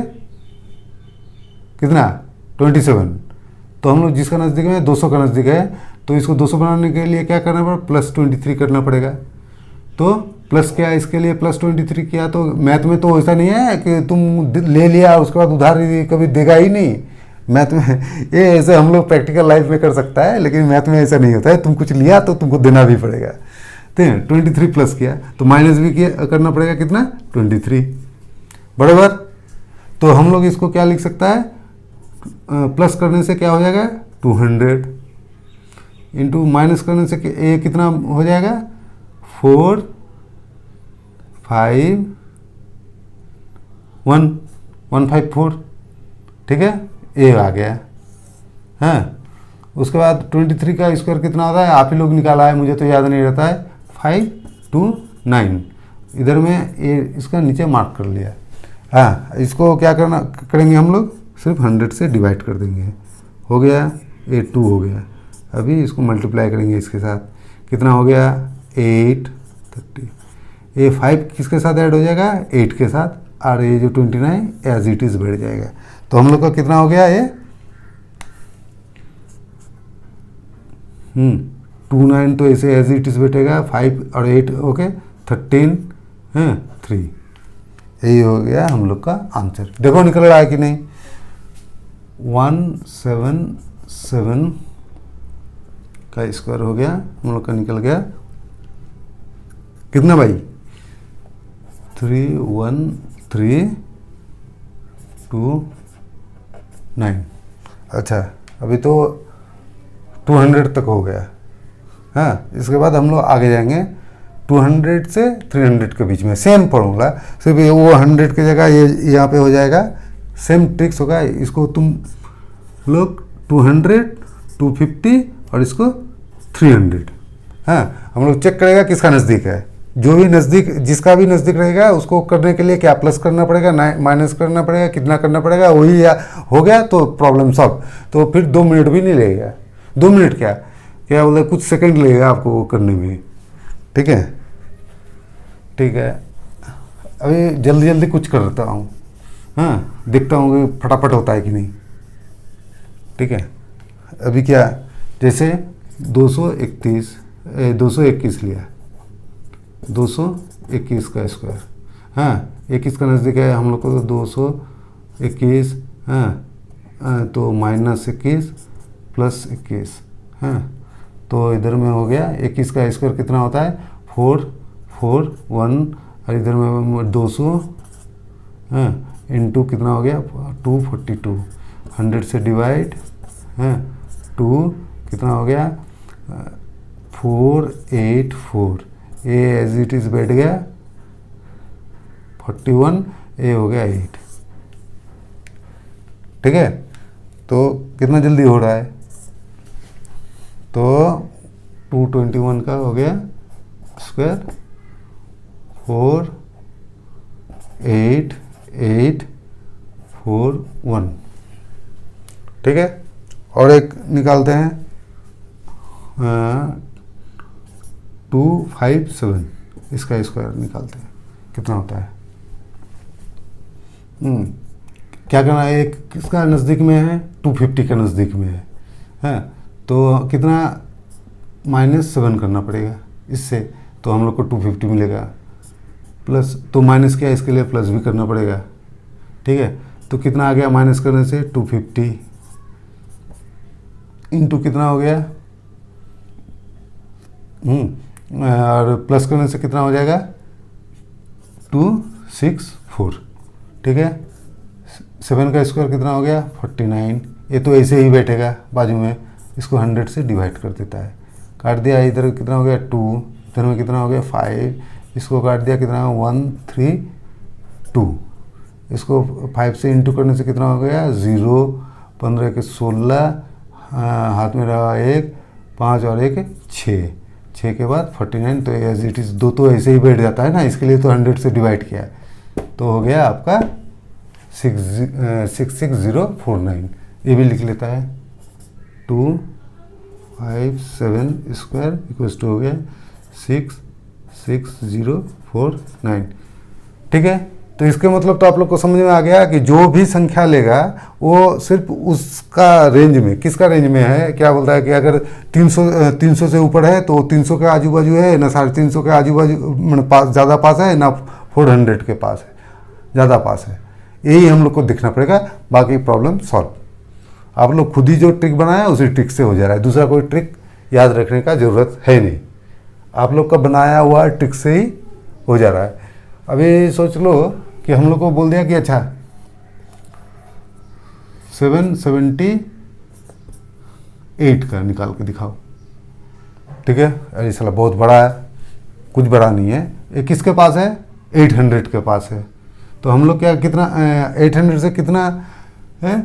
कितना 27। तो हम लोग जिसका नज़दीक है 200 का नज़दीक है, तो इसको 200 बनाने के लिए क्या करना पड़ेगा +23 करना पड़ेगा। तो प्लस क्या इसके लिए +23 किया, तो मैथ में तो ऐसा नहीं है कि तुम ले लिया उसके बाद उधार कभी देगा ही नहीं। मैथ में ये ऐसे हम लोग प्रैक्टिकल लाइफ में कर सकता है, लेकिन मैथ में ऐसा नहीं होता है। तुम कुछ लिया तो तुमको देना भी पड़ेगा। तो 23 प्लस किया तो माइनस भी किया करना पड़ेगा कितना 23 बराबर। तो हम लोग इसको क्या लिख सकता है, प्लस करने से क्या हो जाएगा 200 इंटू माइनस करने से ये कितना हो जाएगा 154। ठीक है, ये आ गया। हाँ उसके बाद 23 का स्क्वायर कितना होता है, आप ही लोग निकाला है, मुझे तो याद नहीं रहता है, 529। इधर में ये इसका नीचे मार्क कर लिया। हाँ इसको क्या करेंगे हम लोग, सिर्फ 100 से डिवाइड कर देंगे, हो गया ये 2 हो गया। अभी इसको मल्टीप्लाई करेंगे इसके साथ, कितना हो गया 830। ये 5 किसके साथ ऐड हो जाएगा 8 के साथ, और ये जो 29 एज इट इज़ बढ़ जाएगा। तो हम लोग का कितना हो गया ये 29 तो ऐसे एज इट इज़ बैठेगा, 5 और 8 ओके 13 है 3। यही हो गया हम लोग का आंसर। देखो निकल रहा है कि नहीं, 177 का स्क्वायर हो गया हम लोग का, निकल गया कितना भाई 31329। अच्छा अभी तो 200 तक हो गया। हाँ इसके बाद हम लोग आगे जाएंगे 200 से 300 के बीच में, सेम फॉर्मूला, सिर्फ ये वो 100 की जगह ये यहाँ पे हो जाएगा, सेम ट्रिक्स होगा। इसको तुम लोग 200, 250 और इसको 300। हाँ हम लोग चेक करेगा किसका नज़दीक है, जो भी नज़दीक, जिसका भी नज़दीक रहेगा उसको करने के लिए क्या प्लस करना पड़ेगा, माइनस करना पड़ेगा, कितना करना पड़ेगा, वही हो गया तो प्रॉब्लम सॉल्व। तो फिर 2 मिनट भी नहीं लगेगा, 2 मिनट क्या क्या बोलते हैं, कुछ सेकंड लगेगा आपको वो करने में। ठीक है, ठीक है, अभी जल्दी जल्दी कुछ करता हूँ, हाँ, देखता हूँ कि फटाफट होता है कि नहीं। ठीक है, अभी क्या, जैसे 221 लिया, 221 का स्क्वायर, हाँ, 21 का नज़दीक है हम लोग को, तो 221, हाँ, तो -21 + 21, हाँ, तो इधर में हो गया 21 का स्क्वायर कितना होता है 441, और इधर में 200, हाँ, इंटू कितना हो गया 242, 100 से डिवाइड, हाँ, 2 कितना हो गया 484, ए एज इट इज़ बैठ गया 41, ए हो गया 8। ठीक है, तो कितना जल्दी हो रहा है, तो 221 का हो गया स्क्वायर 48841। ठीक है, और एक निकालते हैं 257, इसका स्क्वायर निकालते हैं कितना होता है। क्या करना है, एक किसका नज़दीक में है 250 का नज़दीक में है, हाँ, तो कितना -7 करना पड़ेगा इससे, तो हम लोग को 250 मिलेगा, प्लस तो माइनस क्या इसके लिए प्लस भी करना पड़ेगा। ठीक है, तो कितना आ गया माइनस करने से 250 इंटू कितना हो गया, और प्लस करने से कितना हो जाएगा 264। ठीक है, 7 का स्क्वायर कितना हो गया 49, ये तो ऐसे ही बैठेगा बाजू में, इसको 100 से डिवाइड कर देता है, काट दिया, इधर कितना हो गया 2, इधर में कितना हो गया 5, इसको काट दिया कितना 132, इसको 5 से इंटू करने से कितना हो गया 0, 15 के 16, हाथ में रहा 1, 5 और 1 6, 6 के बाद 49, तो एज इट इज़ 2 तो ऐसे ही बैठ जाता है ना, इसके लिए तो 100 से डिवाइड किया है, तो हो गया आपका 66049। ये भी लिख लेता है 257 स्क्वायर इक्वल्स टू हो गया 66049। ठीक है, तो इसके मतलब तो आप लोग को समझ में आ गया कि जो भी संख्या लेगा वो सिर्फ उसका रेंज में, किसका रेंज में है, क्या बोलता है कि अगर 300 से ऊपर है तो 300 के आजू बाजू है ना, 350 के आजू बाजू मतलब पास ज़्यादा पास है ना, 400 के पास है ज़्यादा पास है, यही हम लोग को देखना पड़ेगा, बाकी प्रॉब्लम सॉल्व। आप लोग खुद ही जो ट्रिक बनाया उसी ट्रिक से हो जा रहा है, दूसरा कोई ट्रिक याद रखने का ज़रूरत है नहीं, आप लोग का बनाया हुआ ट्रिक से ही हो जा रहा है। अभी सोच लो कि हम लोग को बोल दिया कि अच्छा 778 का निकाल के दिखाओ। ठीक है, अरे साला बहुत बड़ा है, कुछ बड़ा नहीं है, ये किसके पास है 800 के पास है, तो हम लोग क्या कितना 800 से कितना है,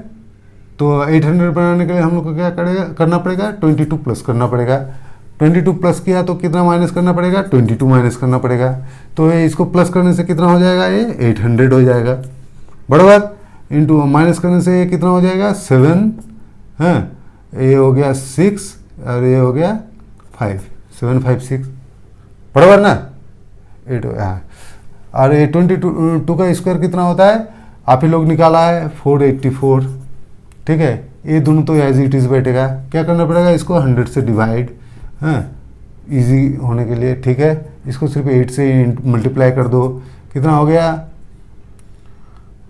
तो 800 बनाने के लिए हम लोग को क्या करना पड़ेगा 22 प्लस करना पड़ेगा, 22 प्लस किया तो कितना माइनस करना पड़ेगा 22 माइनस करना पड़ेगा, तो इसको प्लस करने से कितना हो जाएगा ये 800 हो जाएगा, बराबर, इंटू माइनस करने से ये कितना हो जाएगा 7, हाँ, ये हो गया 6 और ये हो गया 5, 756, बराबर ना 8, हाँ, और ये 22 का स्क्वायर कितना होता है आप ही लोग निकाला है 484। ठीक है, ये दोनों तो एज इट इज़ बैठेगा, क्या करना पड़ेगा इसको 100 से डिवाइड, हाँ, इजी होने के लिए। ठीक है, इसको सिर्फ 8 से मल्टीप्लाई कर दो, कितना हो गया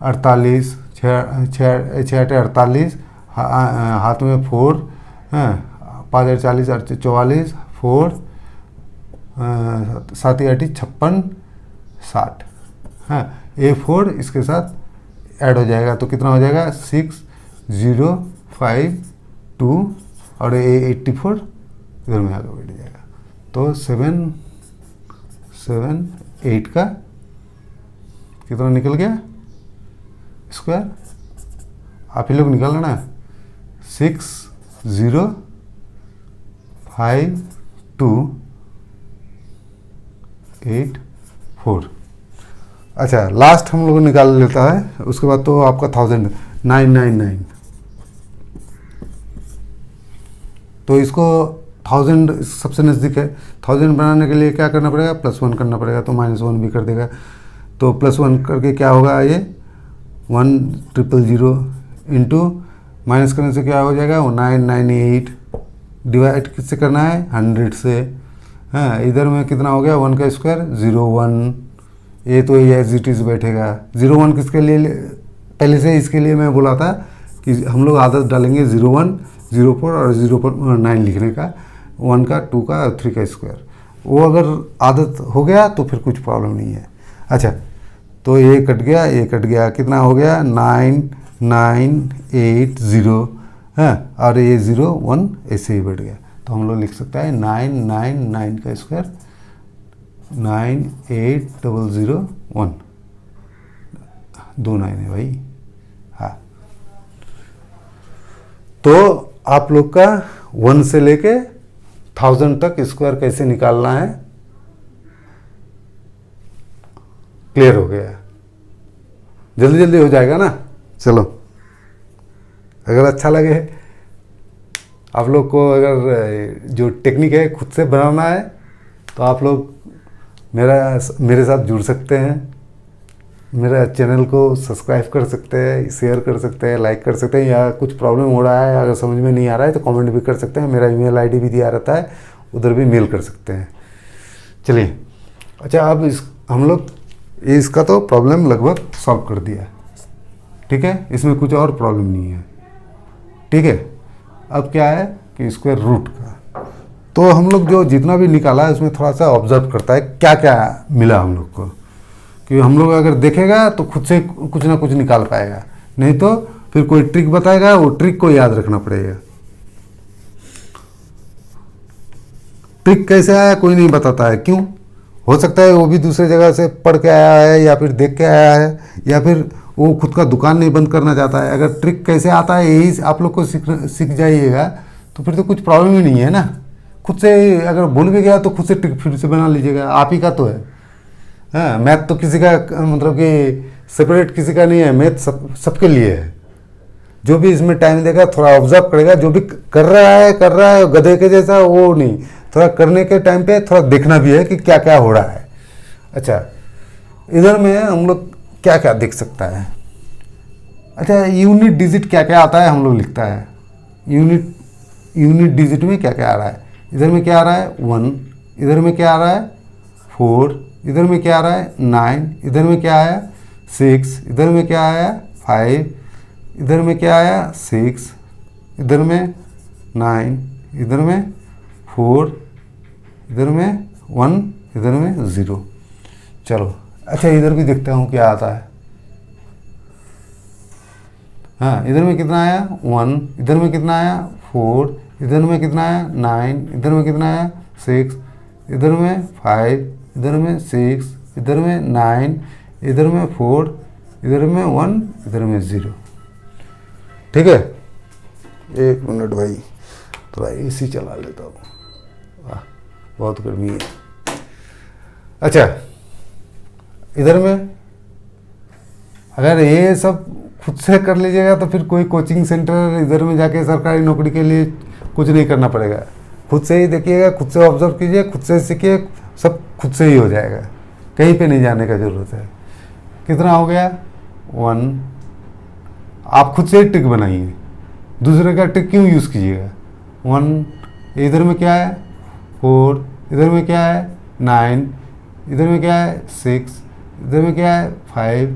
48, 6 हाथ में 4, हाँ, 5 40 44, 4 7 8 56 60, हाँ, A4 इसके साथ ऐड हो जाएगा तो कितना हो जाएगा 6052 और A84 इधर में आगे बैठ जाएगा, तो 778 का कितना निकल गया स्क्वायर, आप ही लोग निकालना ना 605284। अच्छा, लास्ट हम लोग निकाल लेता है, उसके बाद तो आपका 1999। तो इसको 1000 सबसे नज़दीक है, 1000 बनाने के लिए क्या करना पड़ेगा, +1 करना पड़ेगा, तो -1 भी कर देगा। तो +1 करके क्या होगा, ये 1000 इंटू माइनस करने से क्या हो जाएगा, 998, डिवाइड किससे करना है, 100 से। हाँ, इधर में कितना हो गया, 1 का स्क्वायर 01, ये तो ये एज इट इज़ बैठेगा। 01 किसके लिए, पहले से इसके लिए मैं बोला था कि हम लोग आदत डालेंगे 01, 04 और 09 लिखने का, 1 का, 2 का और 3 का स्क्वायर। वो अगर आदत हो गया तो फिर कुछ प्रॉब्लम नहीं है। अच्छा, तो ये कट गया, ये कट गया, कितना हो गया, 9980, हाँ, और ये 01 ऐसे ही बैठ गया। तो हम लोग लिख सकते हैं 999 का स्क्वायर 98001, 2 9 है भाई। हाँ, तो आप लोग का 1 से लेके 1000 तक स्क्वायर कैसे निकालना है क्लियर हो गया, जल्दी जल्दी हो जाएगा ना। चलो, अगर अच्छा लगे आप लोग को, अगर जो टेक्निक है खुद से बनाना है, तो आप लोग मेरे साथ जुड़ सकते हैं, मेरा चैनल को सब्सक्राइब कर सकते हैं, शेयर कर सकते हैं, लाइक कर सकते हैं, या कुछ प्रॉब्लम हो रहा है, अगर समझ में नहीं आ रहा है तो कमेंट भी कर सकते हैं। मेरा ईमेल आईडी भी दिया रहता है, उधर भी मेल कर सकते हैं। चलिए, अच्छा, अब हम लोग इसका तो प्रॉब्लम लगभग सॉल्व कर दिया, ठीक है, इसमें कुछ और प्रॉब्लम नहीं है, ठीक है। अब क्या है कि स्क्वायर रूट का, तो हम लोग जो जितना भी निकाला है उसमें थोड़ा सा ऑब्जर्व करता है क्या क्या मिला हम लोग को, कि हम लोग अगर देखेगा तो खुद से कुछ ना कुछ निकाल पाएगा, नहीं तो फिर कोई ट्रिक बताएगा, वो ट्रिक को याद रखना पड़ेगा। ट्रिक कैसे आया कोई नहीं बताता है, क्यों, हो सकता है वो भी दूसरे जगह से पढ़ के आया है, या फिर देख के आया है, या फिर वो खुद का दुकान नहीं बंद करना चाहता है। अगर ट्रिक कैसे आता है यही आप लोग को सीख जाइएगा, तो फिर तो कुछ प्रॉब्लम ही नहीं है ना। खुद से अगर भूल भी गया तो खुद से ट्रिक फिर से बना लीजिएगा, आप ही का तो है। हाँ, मैथ तो किसी का मतलब कि सेपरेट किसी का नहीं है, मैथ सबके लिए है। जो भी इसमें टाइम देगा, थोड़ा ऑब्जर्व करेगा, जो भी कर रहा है गधे के जैसा वो नहीं, थोड़ा करने के टाइम पे थोड़ा देखना भी है कि क्या क्या हो रहा है। अच्छा, इधर में हम लोग क्या क्या देख सकता है। अच्छा, यूनिट डिजिट क्या क्या आता है हम लोग लिखता है, यूनिट डिजिट में क्या क्या आ रहा है। इधर में क्या आ रहा है 1, इधर में क्या आ रहा है 4, इधर में क्या आ रहा है 9, इधर में क्या आया 6, इधर में क्या आया 5, इधर में क्या आया 6, इधर में 9, इधर में 4, इधर में 1, इधर में 0। चलो, अच्छा, इधर भी देखता हूँ क्या आता है। हाँ, इधर में कितना आया 1, इधर में कितना आया 4, इधर में कितना आया 9, इधर में कितना आया 6, इधर में 5, इधर में 6, इधर में 9, इधर में 4, इधर में 1, इधर में 0। ठीक है, 1 मिनट भाई, थोड़ा एसी चला लेता हूँ, वाह बहुत गर्मी है। अच्छा, इधर में अगर ये सब खुद से कर लीजिएगा तो फिर कोई कोचिंग सेंटर इधर में जाके सरकारी नौकरी के लिए कुछ नहीं करना पड़ेगा। खुद से ही देखिएगा, खुद से ऑब्जर्व कीजिए, खुद से सीखिए, सब खुद से ही हो जाएगा, कहीं पे नहीं जाने का ज़रूरत है। कितना हो गया 1, आप खुद से ही ट्रिक बनाइए, दूसरे का ट्रिक क्यों यूज़ कीजिएगा। 1, इधर में क्या है 4, इधर में क्या है 9, इधर में क्या है 6, इधर में क्या है 5,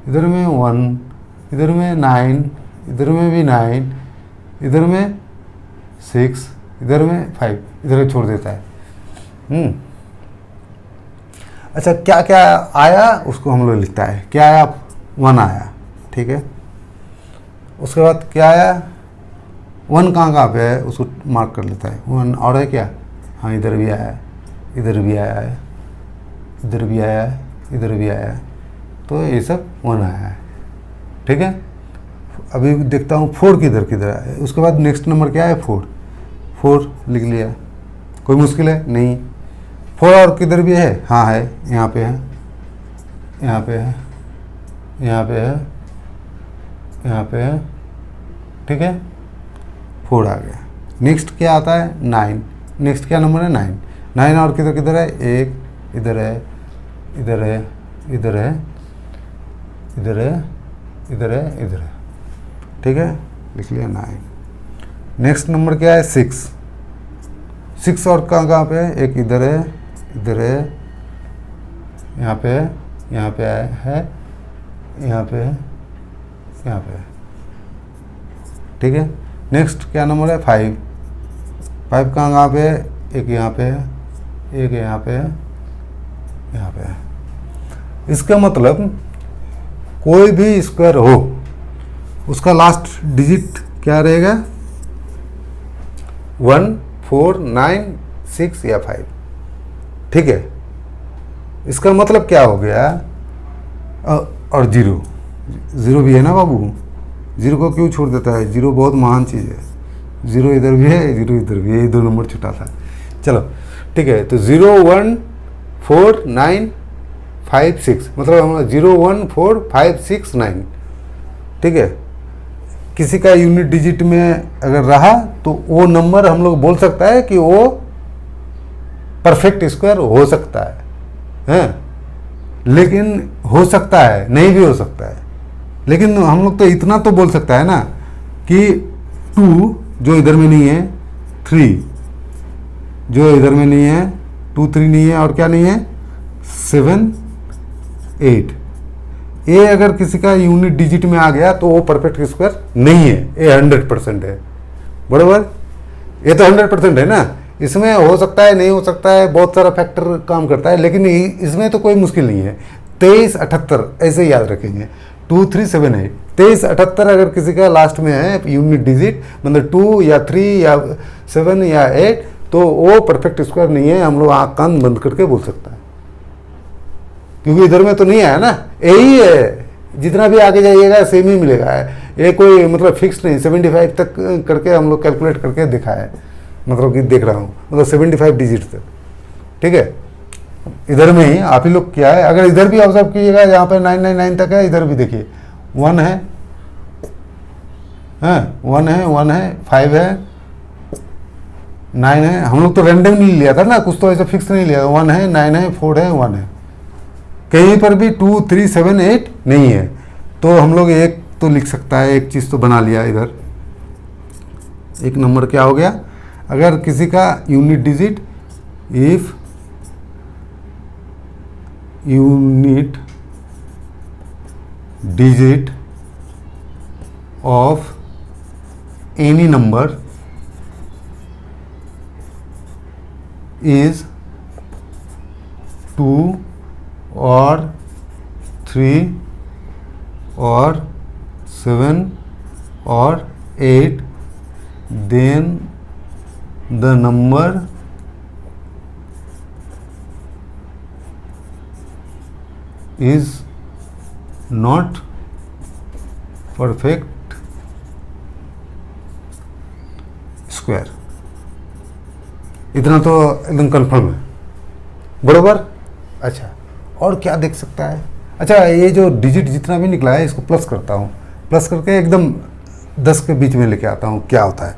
इधर में 1, इधर में 9, इधर में भी 9, इधर में 6, इधर में 5, इधर छोड़ देता है। अच्छा, क्या क्या आया उसको हम लोग लिखता है, क्या आया 1 आया, ठीक है। उसके बाद क्या आया 1 कहाँ पे है उसको मार्क कर लेता है 1, और है क्या, हाँ इधर भी आया, इधर भी आया है, इधर भी आया है, इधर भी आया है, तो ये सब 1 आया है, ठीक है। अभी देखता हूँ 4 किधर है। उसके बाद नेक्स्ट नंबर क्या है 4 लिख लिया, कोई मुश्किल है नहीं। 4 और किधर भी है, हाँ है, यहाँ पे है, यहाँ पे है, यहाँ पे है, यहाँ पे है, ठीक है, 4 आ गया। नेक्स्ट क्या आता है 9, नेक्स्ट क्या नंबर है 9, 9 और किधर किधर है, एक इधर है, इधर है, इधर है, इधर है, इधर है, इधर है, ठीक है, लिख लिया 9। नेक्स्ट नंबर क्या है 6, 6 और कहाँ कहाँ पे है, एक इधर है, इधर है, यहाँ पे है, यहाँ पे है, यहाँ पे है, यहाँ पे है, ठीक है। नेक्स्ट क्या नंबर है 5, 5 कहाँ कहाँ पे है, एक यहाँ पे है, एक यहाँ पे है, यहाँ पे है। इसका मतलब कोई भी स्क्वायर हो उसका लास्ट डिजिट क्या रहेगा 1, 4, 9, 6 या 5, ठीक है। इसका मतलब क्या हो गया, और जीरो, जीरो भी है ना बाबू, जीरो को क्यों छोड़ देता है, जीरो बहुत महान चीज़ है, जीरो इधर भी है, जीरो इधर भी है, ये 2 नंबर छुटा था। चलो ठीक है, तो 0, 1, 4, 9, 5, 6, मतलब हम 0, 1, 4, 5, 6, 9, ठीक है। किसी का यूनिट डिजिट में अगर रहा तो वो नंबर हम लोग बोल सकता है कि वो परफेक्ट स्क्वायर हो सकता है, लेकिन हो सकता है, नहीं भी हो सकता है। लेकिन हम लोग तो इतना तो बोल सकता है ना कि 2 जो इधर में नहीं है, 3 जो इधर में नहीं है, 2, 3 नहीं है, और क्या नहीं है 7, 8। ये अगर किसी का यूनिट डिजिट में आ गया तो वो परफेक्ट स्क्वायर नहीं है, ये 100% है, बराबर। ये तो 100% है ना, इसमें हो सकता है, नहीं हो सकता है, बहुत सारा फैक्टर काम करता है, लेकिन इसमें तो कोई मुश्किल नहीं है। 23, 78 ऐसे याद रखेंगे, 2, 3, 7, 8, 23, 78 अगर किसी का लास्ट में है यूनिट डिजिट, मतलब 2 या 3 या 7 या 8, तो वो परफेक्ट स्क्वायर नहीं है, हम लोग आँख कान बंद करके बोल सकता है, क्योंकि इधर में तो नहीं आया ना, यही है, जितना भी आगे जाइएगा सेम ही मिलेगा, ये कोई मतलब फिक्स नहीं, 75 तक करके हम लोग कैलकुलेट करके देखा है, मतलब कि देख रहा हूँ, मतलब 75 डिजिट तक, ठीक है। इधर में ही आप ही लोग क्या है, अगर इधर भी ऑब्जर्व कीजिएगा, यहाँ पे 999 तक है, इधर भी देखिए 1 है, 1 है, 1 है, 5 है, 9 है। हम लोग तो रैंडमली लिया था ना, कुछ तो ऐसा फिक्स नहीं लिया, 1 है, 9 है, 4 है, 1 है, कहीं पर भी 2, 3, 7, 8 नहीं है। तो हम लोग एक तो लिख सकता है, एक चीज़ तो बना लिया इधर, एक नंबर क्या हो गया, अगर किसी का unit digit, if unit digit of any number is 2 or 3 or 7 or 8, then the number is not perfect square। इतना तो एकदम कंफर्म है, बरोबर। अच्छा, और क्या देख सकता है, अच्छा ये जो डिजिट जितना भी निकला है इसको प्लस करता हूँ, प्लस करके एकदम 10 के बीच में लेके आता हूँ, क्या होता है।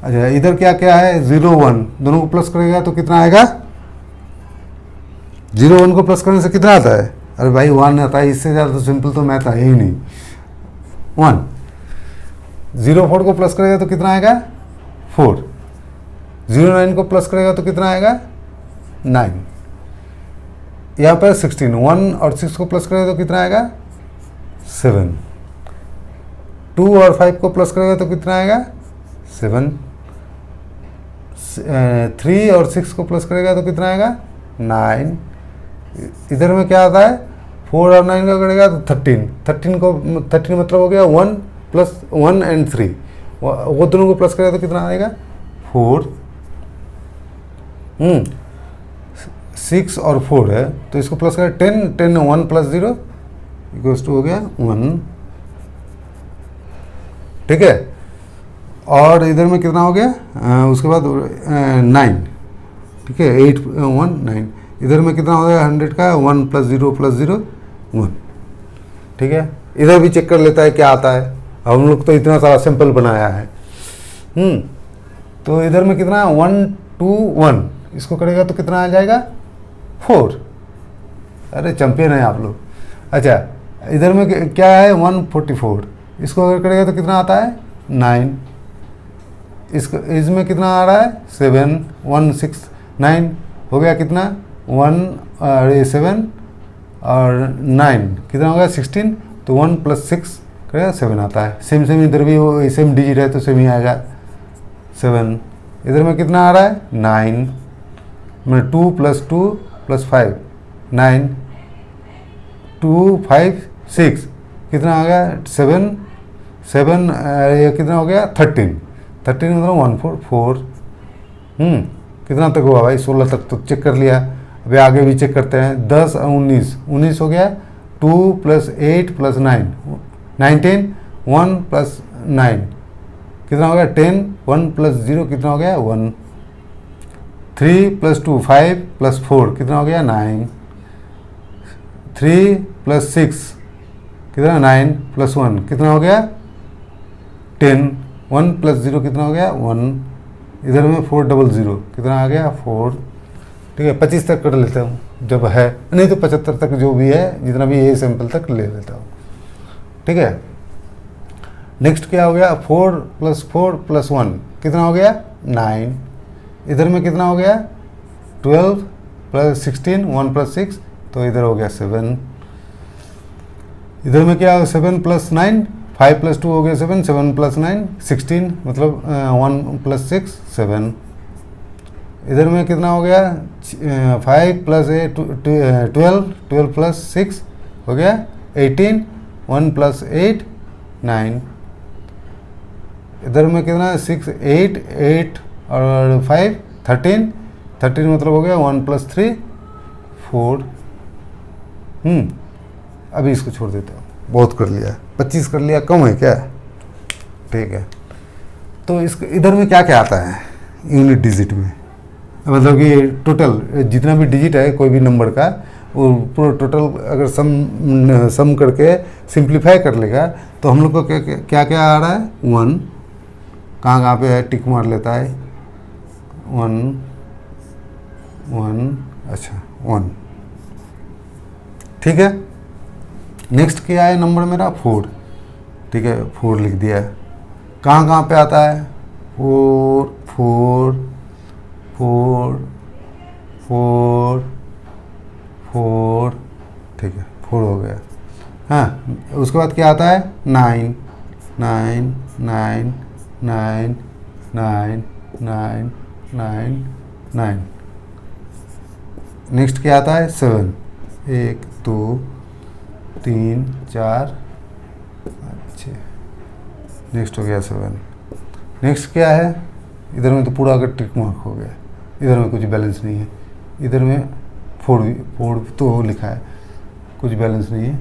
अच्छा इधर क्या क्या है 0, 1, दोनों को प्लस करेगा तो कितना आएगा, 0, 1 को प्लस करने से कितना आता है, अरे भाई 1 आता है, इससे ज़्यादा तो सिंपल तो मैथ है ही नहीं, 1। 0, 4 को प्लस करेगा तो कितना आएगा 4, 0, 9 को प्लस करेगा तो कितना आएगा 9, यहाँ पर 16, 1 और 6 को प्लस करेगा तो कितना आएगा 7, 2 और 5 को प्लस करेगा तो कितना आएगा 7, 3 और 6 को प्लस करेगा तो कितना आएगा 9, इधर में क्या आता है 4 और 9 का करेगा तो 13, 13 मतलब हो गया 1 + 1 and 3, वो दोनों को प्लस करेगा तो कितना आएगा 4, 6 और 4 है तो इसको प्लस करें 10, 10 1 + 0 इक्वल्स टू हो गया 1, ठीक है। और इधर में कितना हो गया उसके बाद 9, ठीक है, 8, 1, 9, इधर में कितना हो गया 100 का 1 + 0 + 0 1, ठीक है। इधर भी चेक कर लेता है क्या आता है, हम लोग तो इतना सारा सिंपल बनाया है। तो इधर में कितना 1 2 1, इसको करेगा तो कितना आ जाएगा 4। अरे चैंपियन है आप लोग। अच्छा इधर में क्या है 144, इसको अगर करेगा तो कितना आता है 9। इसको इसमें कितना आ रहा है 7 1 6 9, हो गया कितना 1 7 और 9 कितना हो गया 16। तो 1 + 6 करेगा 7 आता है। सेम सेम इधर भी वो सेम डिजिट है तो सेम ही आएगा 7। इधर में कितना आ रहा है 9, मतलब 2 + 2 + 5 9, 2 5 6 कितना आ गया 7 7, ये कितना हो गया 13 मतलब 144। कितना तक हुआ भाई 16 तक तो चेक कर लिया। अभी आगे भी चेक करते हैं 10 और 19 हो गया 2 + 8 + 9 19, 1 + 9 कितना हो गया 10, 1 + 0 कितना हो गया 1, 3 + 2 5 + 4 कितना हो गया 9, 3 + 6 कितना 9 + 1 कितना हो गया 10, 1 + 0 कितना हो गया 1, इधर में 400 कितना आ गया 4। ठीक है 25 तक कर लेता हूँ जब है, नहीं तो 75 तक जो भी है जितना भी ए सैंपल तक ले लेता हूँ। ठीक है नेक्स्ट क्या हो गया 4 + 4 + 1 कितना हो गया 9। इधर में कितना हो गया 12 + 16 1 + 6 तो इधर हो गया 7। इधर में क्या 7 + 9 5 + 2 हो गया 7 7 + 9 16 मतलब 1 + 6 7। इधर में कितना हो गया 5 + 8 12 12 + 6 हो गया 18 1 + 8 9। इधर में कितना 6 8 8 और 5 13 13 मतलब हो गया 1 + 3 4। अभी इसको छोड़ देता हूँ, बहुत कर लिया 25 कर लिया, कम है क्या। ठीक है तो इसको इधर में क्या क्या आता है यूनिट डिजिट में, मतलब कि टोटल जितना भी डिजिट है कोई भी नंबर का वो पूरा टोटल अगर सम करके सिंप्लीफाई कर लेगा तो हम लोग को क्या क्या आ रहा है 1, कहाँ पे है टिक मार लेता है 1 1, अच्छा 1। ठीक है नेक्स्ट क्या है नंबर मेरा 4। ठीक है 4 लिख दिया। कहाँ पे आता है 4 4 4 4 4। ठीक है 4 हो गया। हाँ उसके बाद क्या आता है 9 9 9 9 9 9 9 9। नेक्स्ट क्या आता है 7 1 2 3 4 अच्छे। नेक्स्ट हो गया 7। नेक्स्ट क्या है इधर में तो पूरा अगर टिक मार्क हो गया, इधर में कुछ बैलेंस नहीं है। इधर में 4 तो लिखा है, कुछ बैलेंस नहीं है।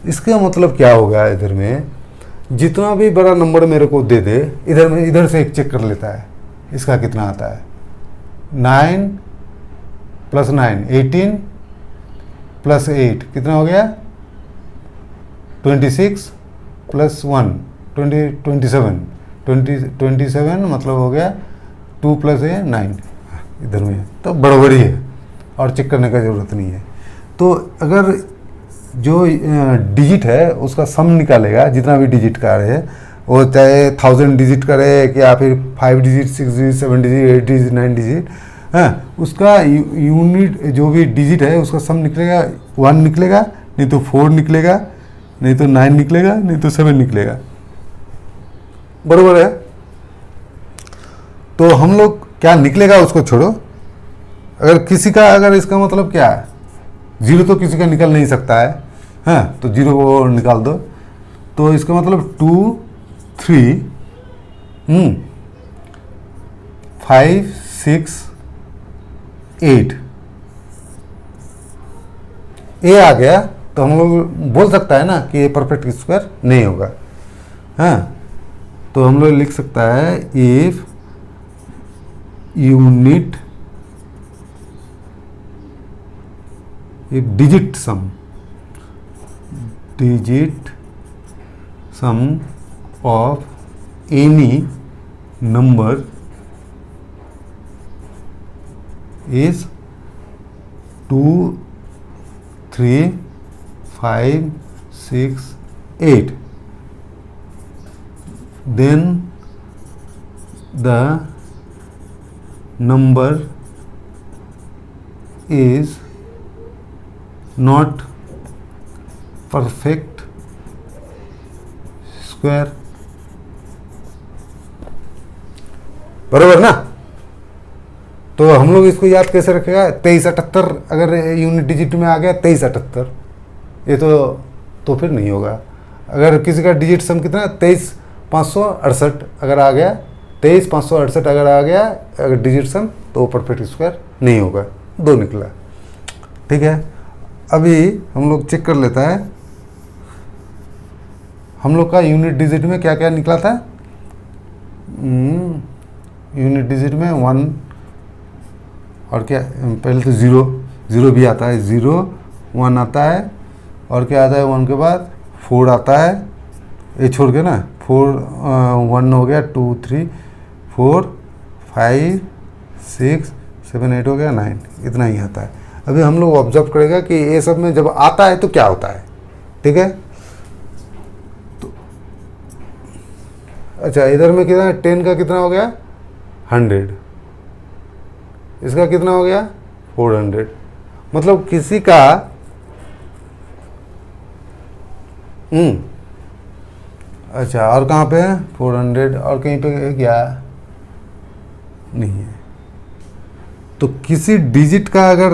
इसका मतलब क्या होगा इधर में जितना भी बड़ा नंबर मेरे को दे दे इधर में इधर से एक चेक कर लेता है इसका कितना आता है 9 + 9 18 + 8 कितना हो गया 26 + 1 27 मतलब हो गया 2 + 9 इधर में तो बराबरी है और चेक करने का ज़रूरत नहीं है। तो अगर जो डिजिट है उसका सम निकालेगा जितना भी डिजिट का है वो चाहे 1000 डिजिट का रहे कि या फिर 5 digit 6 digit 7 digit 8 digit 9 digit, हाँ उसका यूनिट जो भी डिजिट है उसका सम निकलेगा 1 निकलेगा, नहीं तो 4 निकलेगा, नहीं तो 9 निकलेगा, नहीं तो 7 निकलेगा। बराबर है। तो हम लोग क्या निकलेगा उसको छोड़ो, अगर किसी का अगर इसका मतलब क्या है 0 तो किसी का निकल नहीं सकता है, हाँ तो 0 को निकाल दो। तो इसका मतलब 2 3 5 6 8 ए आ गया तो हम लोग बोल सकता है ना कि ये परफेक्ट स्क्वायर नहीं होगा। हाँ तो हम लोग लिख सकता है if unit if digit sum of any number is 2 3 5 6 8, then the number is not perfect square. बरोबर ना? तो हम लोग इसको याद कैसे रखेगा? 2378 अगर यूनिट डिजिट में आ गया 2378, ये तो फिर नहीं होगा। अगर किसी का डिजिट सम कितना 23568 अगर आ गया, 23568 अगर आ गया अगर डिजिट सम, तो परफेक्ट स्क्वायर नहीं होगा, 2 निकला। ठीक है, अभी हम लोग चेक कर लेता है हम लोग का यूनिट डिजिट में क्या क्या निकला था। यूनिट डिजिट में 1 और क्या, पहले तो 0 भी आता है, 0 1 आता है, और क्या आता है 1 के बाद 4 आता है, ये छोड़ के ना 4 1 हो गया, 2 3 4 5 6 7 8 हो गया, 9, इतना ही आता है। अभी हम लोग ऑब्जर्व करेगा कि ये सब में जब आता है तो क्या होता है। ठीक है, तो अच्छा इधर में कितना, 10 का कितना हो गया 100, इसका कितना हो गया 400। मतलब किसी का अच्छा, और कहाँ पे है 400, और कहीं पे क्या नहीं है। तो किसी डिजिट का अगर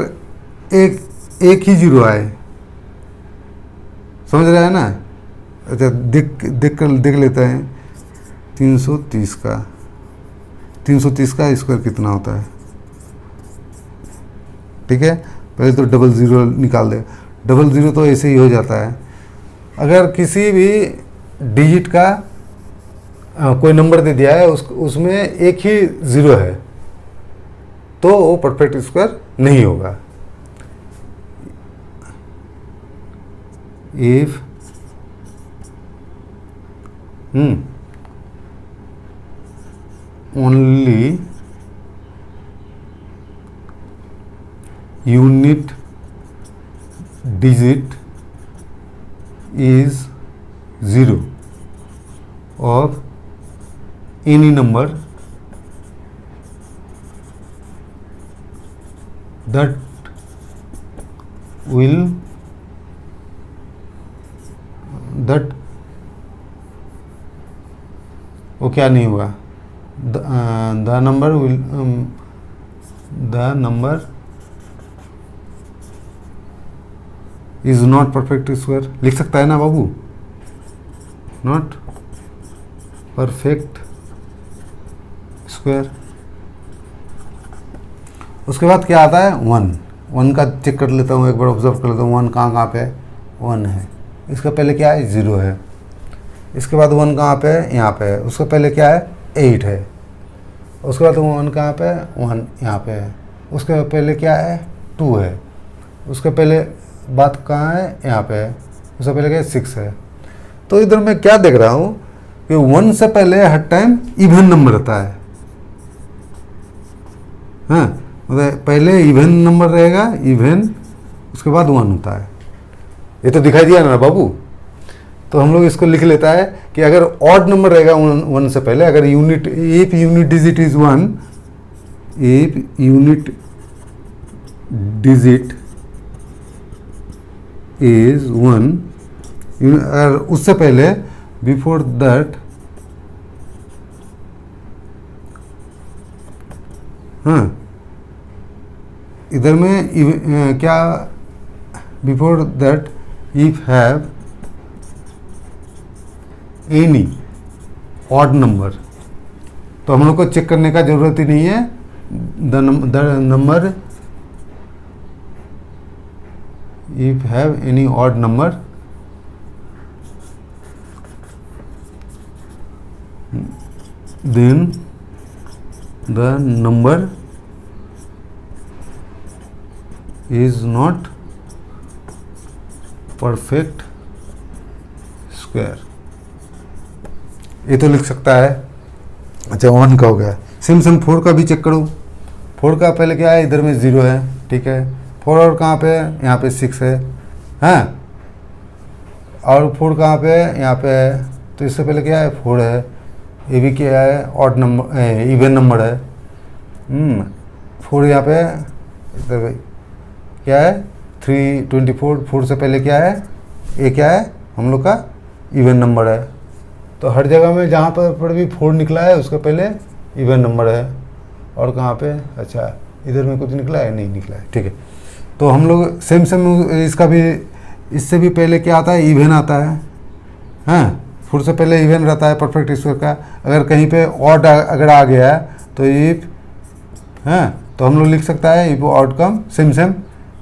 एक ही 0 आए, समझ रहा है ना? अच्छा देख लेते हैं 330 का स्क्वायर कितना होता है। ठीक है, पहले तो 00 निकाल दे, 00 तो ऐसे ही हो जाता है। अगर किसी भी डिजिट का कोई नंबर दे दिया है, उसमें एक ही 0 है, तो वो परफेक्ट स्क्वायर नहीं होगा। If only unit digit is 0 of any number that वो क्या नहीं होगा, the number is not perfect square। लिख सकता है ना बाबू, not perfect square। उसके बाद क्या आता है 1 का चेक कर लेता हूँ, एक बार ऑब्जर्व कर लेता हूँ 1 कहाँ पे है, 1 है। इसका पहले क्या है 0 है, इसके बाद 1 कहाँ पे है, यहाँ पे है। उसका पहले क्या है 8 है, उसके बाद 1 कहाँ पे है, 1 यहाँ पे है। उसके पहले क्या है 2 है, उसके पहले बात कहाँ है, यहाँ पे है। उससे पहले क्या है 6 है। तो इधर मैं क्या देख रहा हूँ कि 1 से पहले हर टाइम इवन नंबर रहता है। हाँ, मतलब पहले इवन नंबर रहेगा, इवन, उसके बाद 1 होता है। ये तो दिखाई दिया ना बाबू? तो हम लोग इसको लिख लेता है कि अगर ऑड नंबर रहेगा 1 से पहले, अगर unit, if unit digit is 1, if unit digit is 1, अगर उससे पहले बिफोर दैट, हाँ इधर में क्या, before that if have any odd number, तो हम लोग को चेक करने का जरूरत ही नहीं है। The number if have any odd number, then the number is not perfect square. ये तो लिख सकता है। अच्छा 1 का हो गया। सेम 4 का भी चेक करो। 4 का पहले क्या है, इधर में 0 है, ठीक है। 4 और कहाँ पे है, यहाँ पे 6 है, हाँ, और 4 कहाँ पे है, यहाँ पे है, तो इससे पहले क्या है, 4 है। ये भी क्या है, ऑड नंबर, इवन नंबर है। 4 यहाँ पे है, इधर भाई क्या है, 324, 4 से पहले क्या है, ये क्या है, हम लोग का इवन नंबर है। तो हर जगह में जहाँ पर भी 4 निकला है उसका पहले इवन नंबर है। और कहाँ पे, अच्छा इधर में कुछ निकला है, नहीं निकला है, ठीक है। तो हम लोग सेम इसका भी, इससे भी पहले क्या आता है, इवन आता है, हाँ, 4 से पहले इवन रहता है परफेक्ट स्क्वायर का। अगर कहीं पे ऑड अगर आ गया है तो इफ, हाँ, तो हम लोग लिख सकता है इफ ऑड कम सेम,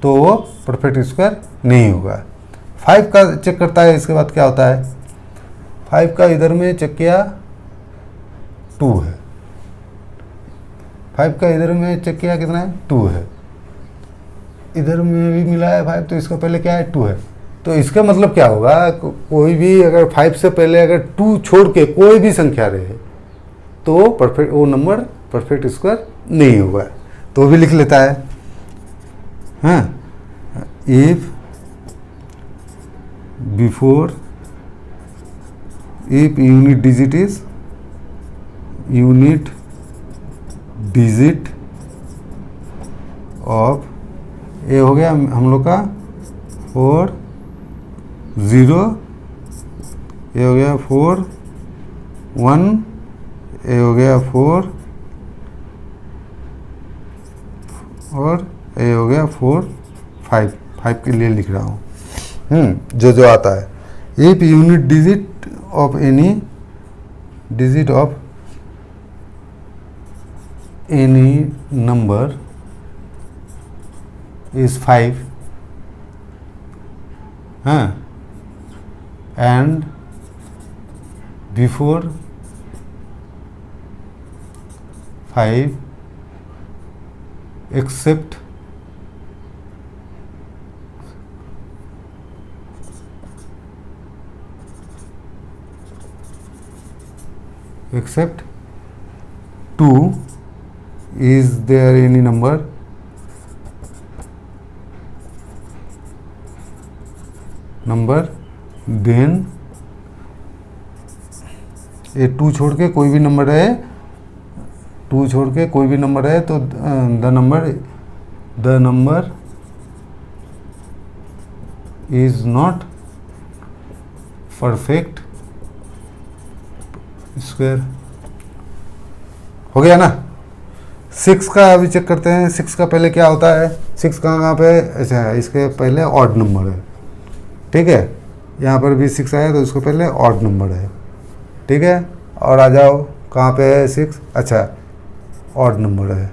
तो वो परफेक्ट स्क्वायर नहीं होगा। 5 का चेक करता है, इसके बाद क्या होता है, 5 का इधर में चेक किया 2 है, 5 का इधर में चेक किया कितना है, 2 है, इधर में भी मिला है 5, तो इसका पहले क्या है, 2 है। तो इसका मतलब क्या होगा, कोई भी अगर 5 से पहले अगर 2 छोड़ के कोई भी संख्या रहे तो परफेक्ट, वो नंबर परफेक्ट स्क्वायर नहीं होगा। तो वो भी लिख लेता है, हाँ, if before, if unit digit is, unit digit of, ये हो गया हम लोग का 4 0, ये हो गया 4 1, ये हो गया 4 और ये हो गया 4 5 के लिए लिख रहा हूँ, जो आता है। If unit digit of any digit of any number is 5, हाँ, and before 5 except except 2, is there any number then, ये 2 छोड़ के कोई भी नंबर है, 2 छोड़ के कोई भी नंबर है तो the number is not perfect square. हो गया ना। 6 का अभी चेक करते हैं। 6 का पहले क्या होता है, 6 कहाँ पे, अच्छा इसके पहले ऑड नंबर है, ठीक है। यहाँ पर भी 6 आया तो इसको पहले ऑड नंबर है, ठीक है। और आ जाओ कहाँ पे है 6, अच्छा ऑड नंबर है,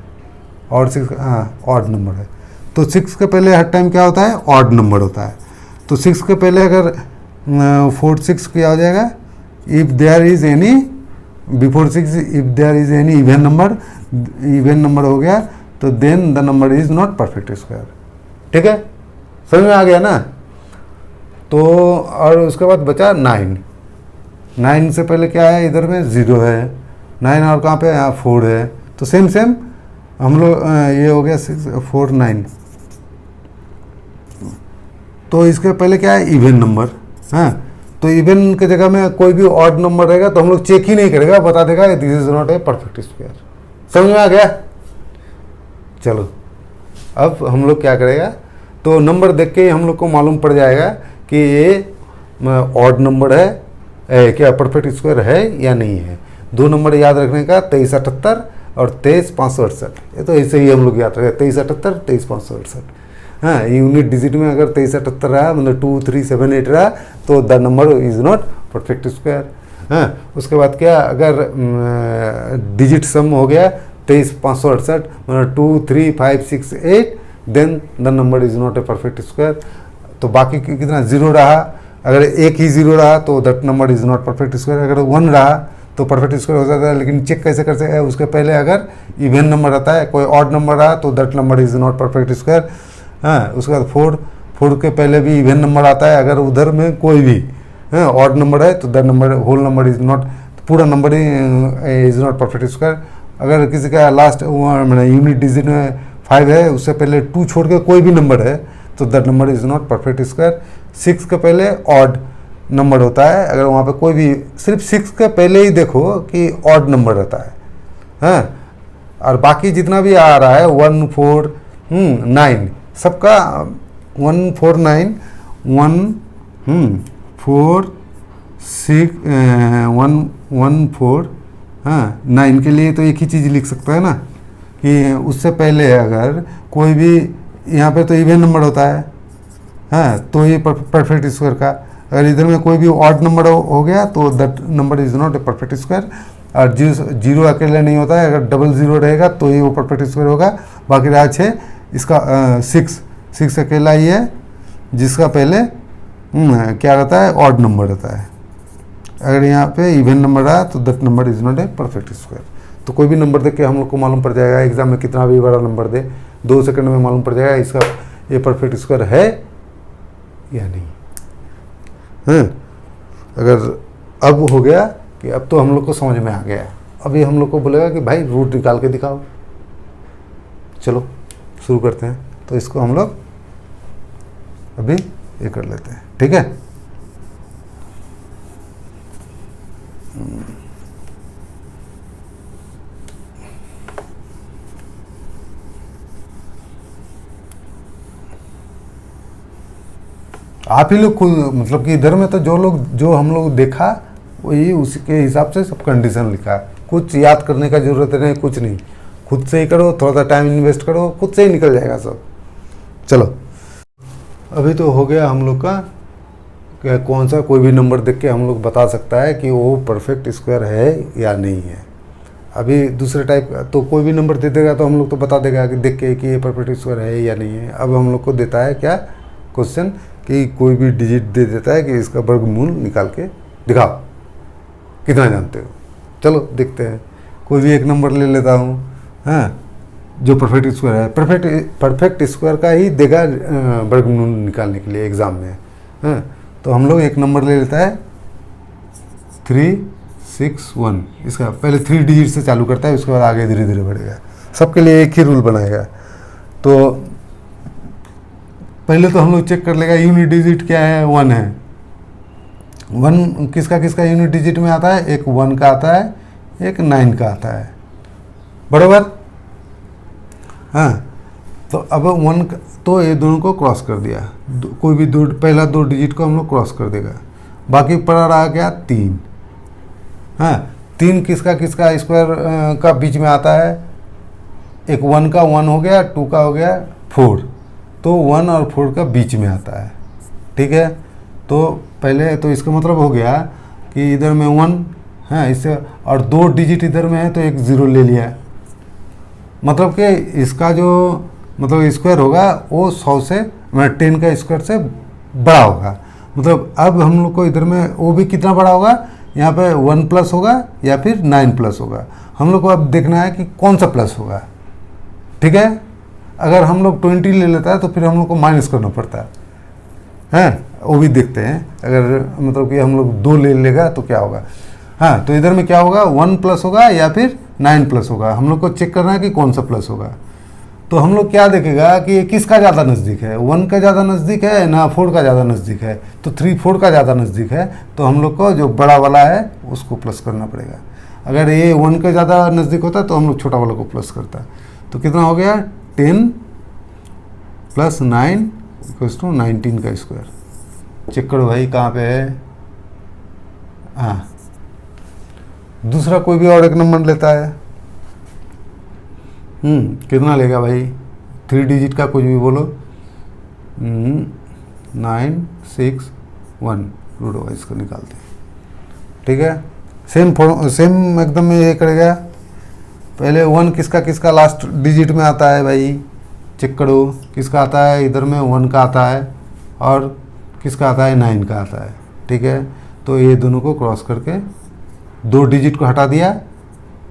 और 6, हाँ ऑड नंबर है। तो 6 के पहले हर टाइम क्या होता है, ऑड नंबर होता है। तो 6 के पहले अगर 4 6 क्या हो जाएगा, if there is any, before 6 if there is any even number हो गया तो then the number is not perfect square, ठीक है। समझ में आ गया ना। तो और उसके बाद बचा 9 से पहले क्या है, इधर में 0 है, 9 और कहाँ पे, यहाँ 4 है। तो सेम हम लोग ये हो गया 6 4 9। तो इसके पहले क्या है, इवन नंबर, हाँ। तो इवन के जगह में कोई भी ऑड नंबर रहेगा तो हम लोग चेक ही नहीं करेगा, बता देगा this is not a perfect square. समझ में आ गया। चलो अब हम लोग क्या करेगा, तो नंबर देख के हम लोग को मालूम पड़ जाएगा कि ये ऑड नंबर है क्या, परफेक्ट स्क्वायर है या नहीं है। 2 नंबर याद रखने का, 2378 और 23568। ये तो ऐसे ही हम लोग याद रखें, 2378 23568। हाँ, यूनिट डिजिट में अगर 2378 रहा, मतलब 2 3 7 8 रहा तो the number is not perfect square. हाँ, उसके बाद क्या, अगर डिजिट सम हो गया 23568, मतलब 2 3 5 6 8, then the number is not a perfect square. तो बाकी कितना 0 रहा, अगर एक ही 0 रहा तो that number is not perfect square. अगर 1 रहा तो परफेक्ट स्क्वायर हो जाता है। लेकिन चेक कैसे कर सकते हैं, उसके पहले अगर इवन नंबर रहता है, कोई ऑड नंबर रहा तो that number is not perfect square. हाँ, उसके बाद 4 के पहले भी इवन नंबर आता है, अगर उधर में कोई भी ऑड नंबर है तो that number whole number is not, पूरा number is not perfect square. अगर किसी का लास्ट मैंने यूनिट डिजिट में 5 है, उससे पहले 2 छोड़ के कोई भी नंबर है तो that number is not perfect square. 6 के पहले ऑड नंबर होता है, अगर वहाँ पे कोई भी सिर्फ 6 के पहले ही देखो कि ऑड नंबर रहता है, हाँ, और बाकी जितना भी आ रहा है 1 4 9 सबका 1 4 9 1 4 6 1 1 4 हाँ 9 के लिए तो एक ही चीज़ लिख सकता है ना कि उससे पहले अगर कोई भी यहाँ पे तो इवन नंबर होता है, हाँ, तो ये परफेक्ट स्क्वायर का, अगर इधर में कोई भी ऑड नंबर हो गया तो that number is not a perfect square. और जीरो अकेले नहीं होता है, अगर डबल ज़ीरो रहेगा तो ही वो परफेक्ट स्क्वायर होगा। बाकी रहा 6, इसका 6 अकेला ही है जिसका पहले क्या रहता है, ऑड नंबर रहता है। अगर यहाँ पे इवन नंबर रहा तो that number is not a perfect square. तो कोई भी नंबर देख के हम लोग को मालूम पड़ जाएगा, एग्जाम में कितना भी बड़ा नंबर दे 2 सेकंड में मालूम पड़ जाएगा इसका ये परफेक्ट स्क्वायर है या नहीं। हाँ, अगर अब हो गया कि अब तो हम लोग को समझ में आ गया, अभी हम लोग को बोलेगा कि भाई रूट निकाल के दिखाओ। चलो शुरू करते हैं। तो इसको हम लोग अभी ये कर लेते हैं, ठीक है। आप ही लोग खुद मतलब कि इधर में तो जो हम लोग देखा वही उसी के हिसाब से सब कंडीशन लिखा है। कुछ याद करने का ज़रूरत नहीं, कुछ नहीं, खुद से ही करो, थोड़ा सा टाइम इन्वेस्ट करो, खुद से ही निकल जाएगा सब। चलो अभी तो हो गया हम लोग का कि कौन सा कोई भी नंबर देख के हम लोग बता सकता है कि वो परफेक्ट स्क्वायर है या नहीं है। अभी दूसरे टाइप का तो कोई भी नंबर दे देगा तो हम लोग तो बता देगा कि देख के कि ये परफेक्ट स्क्वायर है या नहीं है। अब हम लोग को देता है क्या क्वेश्चन कि कोई भी डिजिट दे देता है कि इसका वर्गमूल निकाल के दिखाओ, कितना जानते हो। चलो देखते हैं, कोई भी एक नंबर ले लेता हूँ, हाँ, जो परफेक्ट स्क्वायर है। परफेक्ट स्क्वायर का ही देगा वर्गमूल निकालने के लिए एग्ज़ाम में, हाँ। तो हम लोग एक नंबर ले लेता है 3 6 1, इसका पहले 3 डिजिट से चालू करता है, उसके बाद आगे धीरे धीरे बढ़ेगा। सबके लिए एक ही रूल बनाएगा। तो पहले तो हम लोग चेक कर लेगा यूनिट डिजिट क्या है, 1 है। 1 किसका किसका यूनिट डिजिट में आता है, एक 1 का आता है, एक 9 का आता है, बराबर, हाँ। तो अब 1 तो ये दोनों को क्रॉस कर दिया, कोई भी पहला 2 डिजिट को हम लोग क्रॉस कर देगा। बाकी पड़ा रहा क्या 3, हाँ। 3 किसका किसका स्क्वायर का बीच में आता है, एक 1 का 1 हो गया, 2 का हो गया 4, तो 1 और 4 का बीच में आता है, ठीक है। तो पहले तो इसका मतलब हो गया कि इधर में 1 है इससे, और 2 डिजिट इधर में है तो एक 0 ले लिया, मतलब कि इसका जो मतलब स्क्वायर होगा वो 100 से मतलब 10 का स्क्वायर से बड़ा होगा। मतलब अब हम लोग को इधर में वो भी कितना बड़ा होगा, यहाँ पे 1 प्लस होगा या फिर 9 प्लस होगा। हम लोग को अब देखना है कि कौन सा प्लस होगा, ठीक है। अगर हम लोग 20 ले लेता है तो फिर हम लोग को माइनस करना पड़ता है, वो भी देखते हैं। अगर मतलब कि हम लोग 2 ले लेगा तो क्या होगा, हाँ। तो इधर में क्या होगा, 1 प्लस होगा या फिर 9 प्लस होगा। हम लोग को चेक करना है कि कौन सा प्लस होगा। तो हम लोग क्या देखेगा कि किसका ज़्यादा नज़दीक है, 1 का ज़्यादा नज़दीक है ना 4 का ज़्यादा नज़दीक है। तो 3 4 का ज़्यादा नज़दीक है तो हम लोग को जो बड़ा वाला है उसको प्लस करना पड़ेगा। अगर ये 1 का ज़्यादा नज़दीक होता तो हम लोग छोटा वाला को प्लस करता। तो कितना हो गया, 10 + 9 = 19 का स्क्वायर। चेक करो भाई कहाँ पे है, हाँ। दूसरा कोई भी और एक नंबर लेता है, कितना लेगा भाई, 3 डिजिट का कुछ भी बोलो, 9 6 1 रूट वाइज को निकालते हैं, ठीक है। सेम एकदम ये करेगा। पहले 1 किसका किसका लास्ट डिजिट में आता है भाई, चेक करो किसका आता है, इधर में 1 का आता है और किसका आता है 9 का आता है, ठीक है। तो ये दोनों को क्रॉस करके 2 डिजिट को हटा दिया,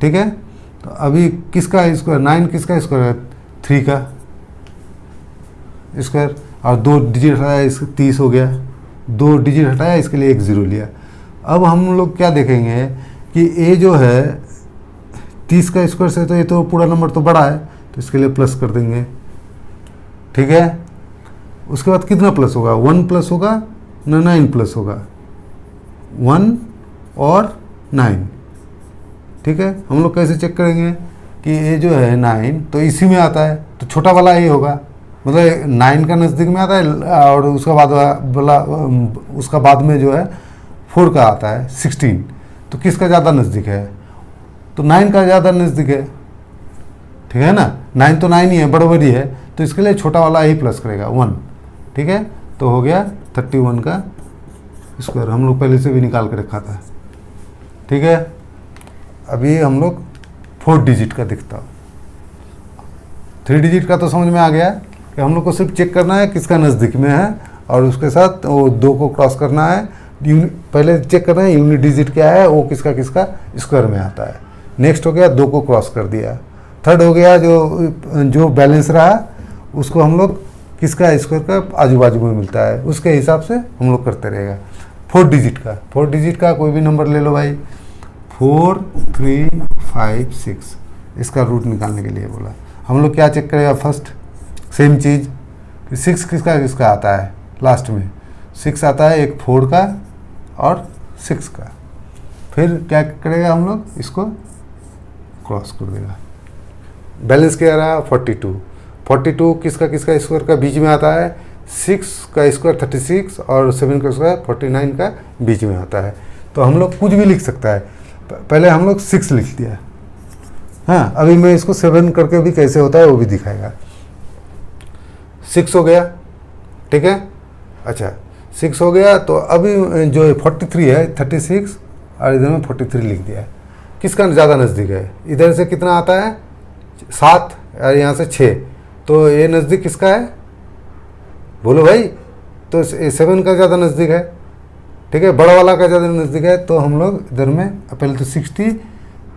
ठीक है। तो अभी किसका स्क्वायर, 9 किसका स्क्वायर है, 3 का स्क्वायर, और 2 डिजिट हटाया इसका 30 हो गया, 2 डिजिट हटाया इसके लिए एक 0 लिया। अब हम लोग क्या देखेंगे कि ये जो है 30 का स्क्वायर से तो ये तो पूरा नंबर तो बड़ा है, तो इसके लिए प्लस कर देंगे, ठीक है। उसके बाद कितना प्लस होगा, 1 प्लस होगा ना 9 प्लस होगा, 1 और 9, ठीक है। हम लोग कैसे चेक करेंगे कि ये जो है 9 तो इसी में आता है, तो छोटा वाला ये होगा, मतलब 9 का नज़दीक में आता है, और उसका बाद वाला उसका बाद में जो है 4 का आता है 16, तो किसका ज़्यादा नज़दीक है, तो 9 का ज़्यादा नज़दीक है, ठीक है ना। 9 तो 9 ही है, बराबर ही है, तो इसके लिए छोटा वाला ही प्लस करेगा 1, ठीक है। तो हो गया 31 का स्क्वायर, हम लोग पहले से भी निकाल के रखा था, ठीक है। अभी हम लोग 4 डिजिट का दिखता हूँ। 3 डिजिट का तो समझ में आ गया कि हम लोग को सिर्फ चेक करना है किसका नज़दीक में है, और उसके साथ वो 2 को क्रॉस करना है। पहले चेक करना है यूनिट डिजिट क्या है, वो किसका किसका स्क्वायर में आता है। नेक्स्ट हो गया 2 को क्रॉस कर दिया। थर्ड हो गया जो बैलेंस रहा उसको हम लोग किसका स्क्वायर का आजू बाजू में मिलता है, उसके हिसाब से हम लोग करते रहेगा। 4 डिजिट का कोई भी नंबर ले लो भाई, 4 3 5 6, इसका रूट निकालने के लिए बोला। हम लोग क्या चेक करेगा, फर्स्ट सेम चीज़ कि 6 किसका किसका आता है, लास्ट में 6 आता है, एक 4 का और 6 का। फिर क्या करेगा, हम लोग इसको क्रॉस कर देगा। बैलेंस क्या रहा, 42 किसका किसका स्क्वायर का बीच में आता है, 6 का स्क्वायर 36 और 7 का स्क्वायर 49 का बीच में आता है। तो हम लोग कुछ भी लिख सकता है, पहले हम लोग 6 लिख दिया, हाँ। अभी मैं इसको 7 करके भी कैसे होता है वो भी दिखाएगा। 6 हो गया, ठीक है। अच्छा 6 हो गया, तो अभी जो 43 है 36 और इधर में 43 लिख दिया। किसका ज़्यादा नज़दीक है, इधर से कितना आता है 7 और यहाँ से 6, तो ये नज़दीक किसका है, बोलो भाई। तो 7 का ज़्यादा नज़दीक है, ठीक है, बड़ा वाला का ज़्यादा नज़दीक है। तो हम लोग इधर में पहले तो 60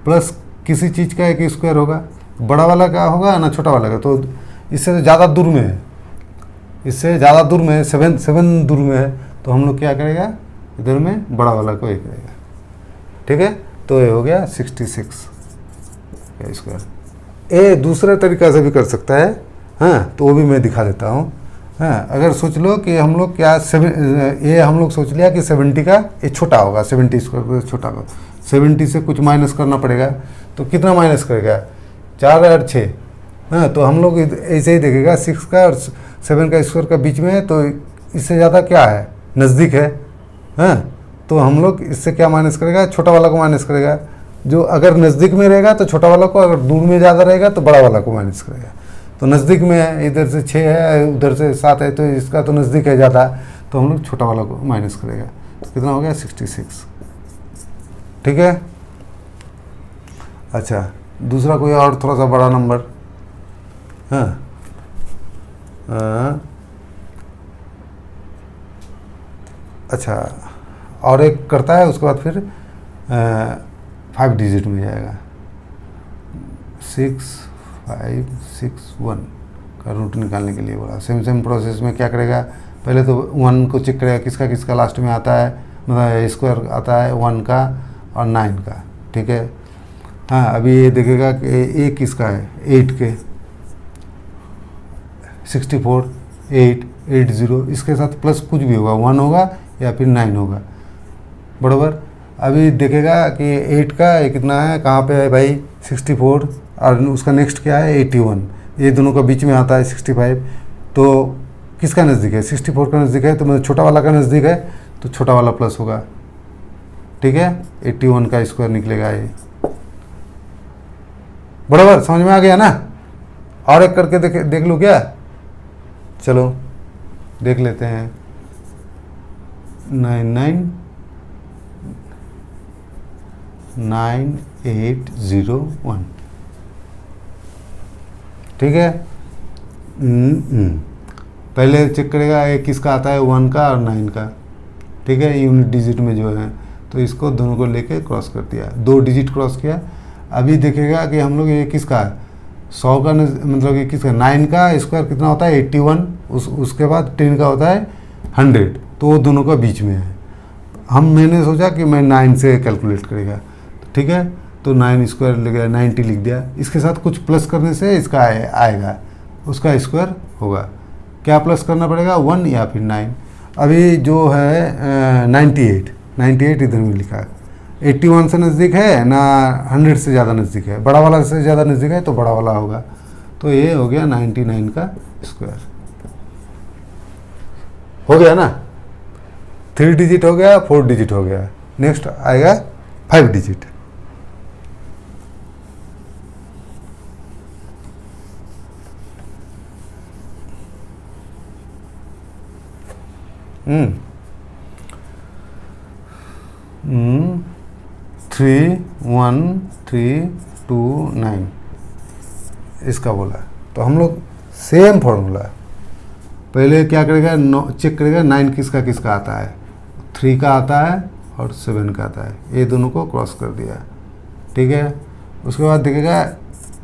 प्लस किसी चीज़ का एक स्क्वायर होगा, बड़ा वाला का होगा ना छोटा वाला का, तो इससे ज़्यादा दूर में है, इससे ज़्यादा दूर में है, 7 दूर में है, तो हम लोग क्या करेगा, इधर में बड़ा वाला को ही करेगा, ठीक है। तो ये हो गया 66 का स्क्वायर। ये दूसरे तरीक़ा से भी कर सकता है, हाँ, तो वो भी मैं दिखा देता हूँ। हाँ, अगर सोच लो कि हम लोग क्या ये हम लोग सोच लिया कि 70 का ये छोटा होगा, 70 स्क्वायर छोटा होगा, 70 से कुछ माइनस करना पड़ेगा, तो कितना माइनस करेगा, 4 और 6, हाँ। तो हम लोग ऐसे ही देखेगा 6 का और 7 का स्क्वायर का बीच में है, तो इससे ज़्यादा क्या है, नज़दीक है, हाँ। तो हम लोग इससे क्या माइनस करेगा, छोटा वाला को माइनस करेगा। जो अगर नज़दीक में रहेगा तो छोटा वाला को, अगर दूर में ज़्यादा रहेगा तो बड़ा वाला को माइनस करेगा। तो नज़दीक में है, इधर से 6 है, उधर से 7 है, तो इसका तो नज़दीक है ज़्यादा, तो हम लोग छोटा वाला को माइनस करेगा। तो कितना हो गया 66, ठीक है। अच्छा दूसरा कोई और थोड़ा सा बड़ा नंबर, हाँ, अच्छा और एक करता है, उसके बाद फिर 5 डिजिट में जाएगा, 6 5 6 1 का रूट निकालने के लिए बोला। सेम प्रोसेस में क्या करेगा, पहले तो 1 को चेक करेगा किसका किसका लास्ट में आता है, मतलब स्क्वायर आता है 1 का और 9 का, ठीक है। हाँ, अभी ये देखेगा कि ये किसका है, 8 के 64 8 80, इसके साथ प्लस कुछ भी होगा, 1 होगा या फिर 9 होगा, बराबर। अभी देखेगा कि 8 का ये कितना है, कहाँ पे है भाई, 64, और उसका नेक्स्ट क्या है 81, ये दोनों का बीच में आता है 65। तो किसका नज़दीक है, 64 का नज़दीक है, तो मतलब छोटा वाला का नज़दीक है, तो छोटा वाला प्लस होगा, ठीक है। 81 का स्क्वायर निकलेगा ये, बराबर, समझ में आ गया ना। और एक करके देख लो क्या, चलो देख लेते हैं। 9801, ठीक है। पहले चेक करेगा ये किसका आता है, 1 का और 9 का, ठीक है, यूनिट डिजिट में जो है। तो इसको दोनों को लेके क्रॉस कर दिया, 2 डिजिट क्रॉस किया। अभी देखेगा कि हम लोग ये किसका है, 100 का, मतलब कि किसका, 9 का स्क्वायर कितना होता है 81, उसके बाद 10 का होता है 100, तो वो दोनों का बीच में है। मैंने सोचा कि मैं 9 से कैलकुलेट करेगा, ठीक है। तो 9 स्क्वायर लिख दिया, 90 लिख दिया। इसके साथ कुछ प्लस करने से इसका आएगा, उसका स्क्वायर होगा। क्या प्लस करना पड़ेगा, 1 या फिर 9। अभी जो है 98 इधर में लिखा है, 81 से नज़दीक है ना 100 से ज़्यादा नज़दीक है, बड़ा वाला से ज़्यादा नज़दीक है तो बड़ा वाला होगा। तो ये हो गया 99 का स्क्वायर, हो गया ना। 3 डिजिट हो गया, 4 डिजिट हो गया, नेक्स्ट आएगा 5 डिजिट। हम्म 31329 इसका बोला। तो हम लोग सेम फॉर्मूला, पहले क्या करेगा, चेक करेगा 9 किसका किसका आता है, 3 का आता है और 7 का आता है, ये दोनों को क्रॉस कर दिया, ठीक है। उसके बाद देखेगा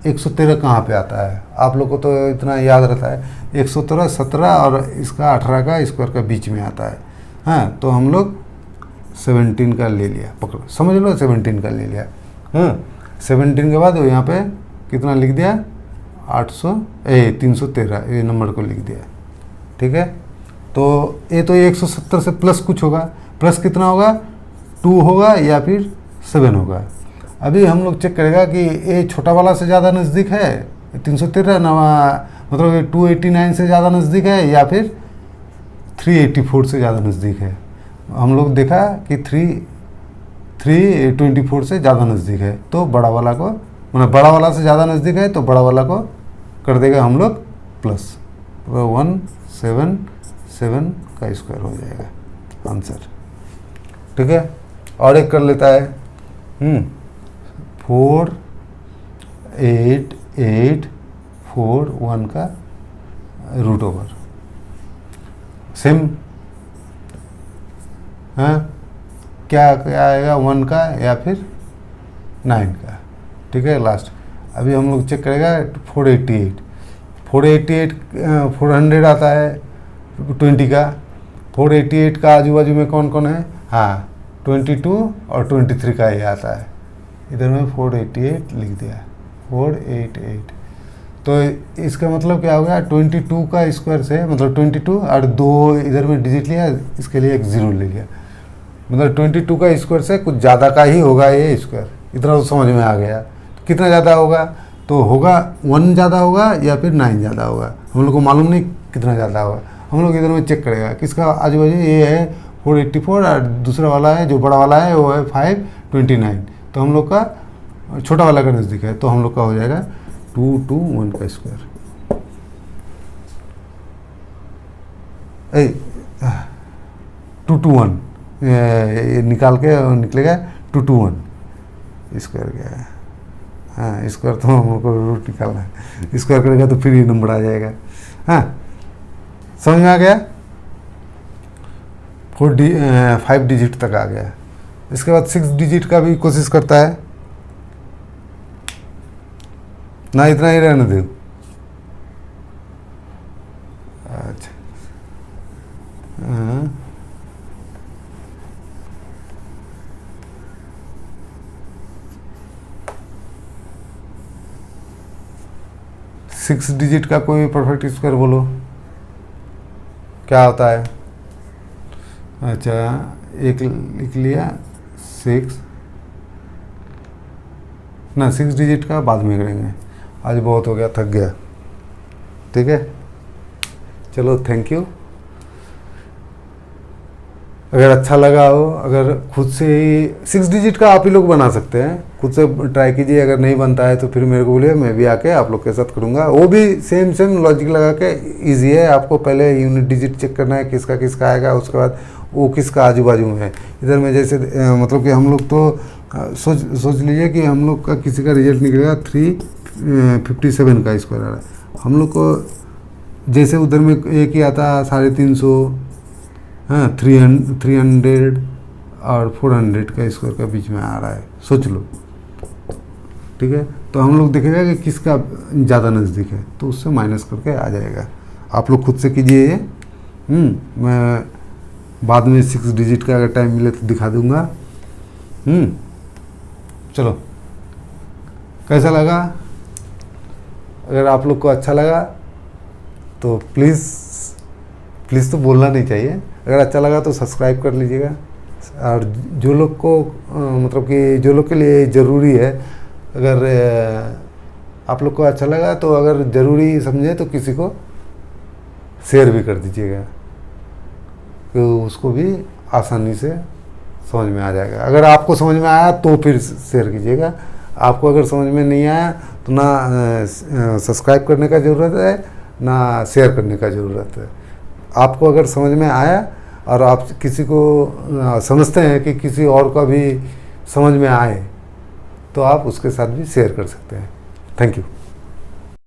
113 कहाँ पे आता है, आप लोग को तो इतना याद रहता है, 113 17 और इसका 18 का स्क्वायर का बीच में आता है। हाँ, तो हम लोग 17 का ले लिया, पकड़ो समझ लो 17 का ले लिया। हाँ, 17 के बाद यहाँ पे कितना लिख दिया, 313 ये नंबर को लिख दिया, ठीक है। तो ये तो 170 से प्लस कुछ होगा, प्लस कितना होगा, 2 होगा या फिर 7 होगा। अभी हम लोग चेक करेगा कि ये छोटा वाला से ज़्यादा नज़दीक है 313 ना, मतलब ये 289 से ज़्यादा नज़दीक है या फिर 384 से ज़्यादा नज़दीक है। हम लोग देखा कि 324 से ज़्यादा नज़दीक है, तो बड़ा वाला को, मतलब बड़ा वाला से ज़्यादा नज़दीक है तो बड़ा वाला को कर देगा हम लोग प्लस, तो 177 का स्क्वायर हो जाएगा आंसर, ठीक है। और एक कर लेता है 4881 का रूट ओवर, सेम। हाँ, क्या आएगा, 1 का या फिर 9 का, ठीक है। लास्ट अभी हम लोग चेक करेगा 488 400 आता है 20 का, 488 का आजू बाजू में कौन कौन है, हाँ 22 और 23 का ये आता है, इधर में 488 लिख दिया, 488। तो इसका मतलब क्या हो गया, 22 का स्क्वायर से, मतलब 22 और 2 इधर में डिजिट लिया, इसके लिए एक 0 ले लिया, मतलब 22 का स्क्वायर से कुछ ज़्यादा का ही होगा ये स्क्वायर, इतना तो समझ में आ गया। तो कितना ज़्यादा होगा, तो होगा 1 ज़्यादा होगा या फिर 9 ज़्यादा होगा, हम लोग को मालूम नहीं कितना ज़्यादा होगा। हम लोग इधर में चेक करेगा किसका आजू बाजू, ये है 484 और दूसरा वाला है जो बड़ा वाला है वो है 529, तो हम लोग का छोटा वाला का नज़दीक है, तो हम लोग का हो जाएगा 221 का स्क्वायर। 221 निकाल के निकलेगा 221 स्क्वायर क्या है। हाँ, स्क्वायर तो हमको रूट निकालना है, स्क्वायर करेगा तो फिर ये नंबर आ जाएगा। हाँ, समझ में आ गया, 5 डिजिट तक आ गया। इसके बाद 6 डिजिट का भी कोशिश करता है ना, इतना ही रहने दो। अच्छा, हाँ, सिक्स डिजिट का कोई परफेक्ट स्क्वायर बोलो क्या होता है। अच्छा, एक लिख लिया 6 ना, 6 डिजिट का बाद में करेंगे, आज बहुत हो गया, थक गया, ठीक है। चलो, थैंक यू। अगर अच्छा लगा हो, अगर खुद से ही 6 डिजिट का आप ही लोग बना सकते हैं, खुद से ट्राई कीजिए। अगर नहीं बनता है तो फिर मेरे को बोलिए, मैं भी आके आप लोग के साथ करूँगा। वो भी सेम लॉजिक लगा के ईजी है। आपको पहले यूनिट डिजिट चेक करना है किसका किसका आएगा, उसके बाद वो किसका आजू बाजू में है। इधर में जैसे मतलब कि हम लोग तो सोच लीजिए कि हम लोग का किसी का रिजल्ट निकलेगा 357 का स्क्वायर आ रहा है। हम लोग को जैसे उधर में एक ही आता 350, हाँ 300 और 400 का स्क्वायर का बीच में आ रहा है, सोच लो, ठीक है। तो हम लोग देखेगा कि किसका ज़्यादा नज़दीक है, तो उससे माइनस करके आ जाएगा। आप लोग खुद से कीजिए ये। मैं बाद में 6 डिजिट का अगर टाइम मिले तो दिखा दूंगा। चलो, कैसा लगा? अगर आप लोग को अच्छा लगा तो प्लीज़ तो बोलना नहीं चाहिए, अगर अच्छा लगा तो सब्सक्राइब कर लीजिएगा। और जो लोग को मतलब कि जो लोग के लिए ज़रूरी है, अगर आप लोग को अच्छा लगा तो अगर ज़रूरी समझे तो किसी को शेयर भी कर दीजिएगा, तो उसको भी आसानी से समझ में आ जाएगा। अगर आपको समझ में आया तो फिर शेयर कीजिएगा, आपको अगर समझ में नहीं आया तो ना सब्सक्राइब करने का ज़रूरत है ना शेयर करने का ज़रूरत है। आपको अगर समझ में आया और आप किसी को समझते हैं कि किसी और का भी समझ में आए तो आप उसके साथ भी शेयर कर सकते हैं। Thank you.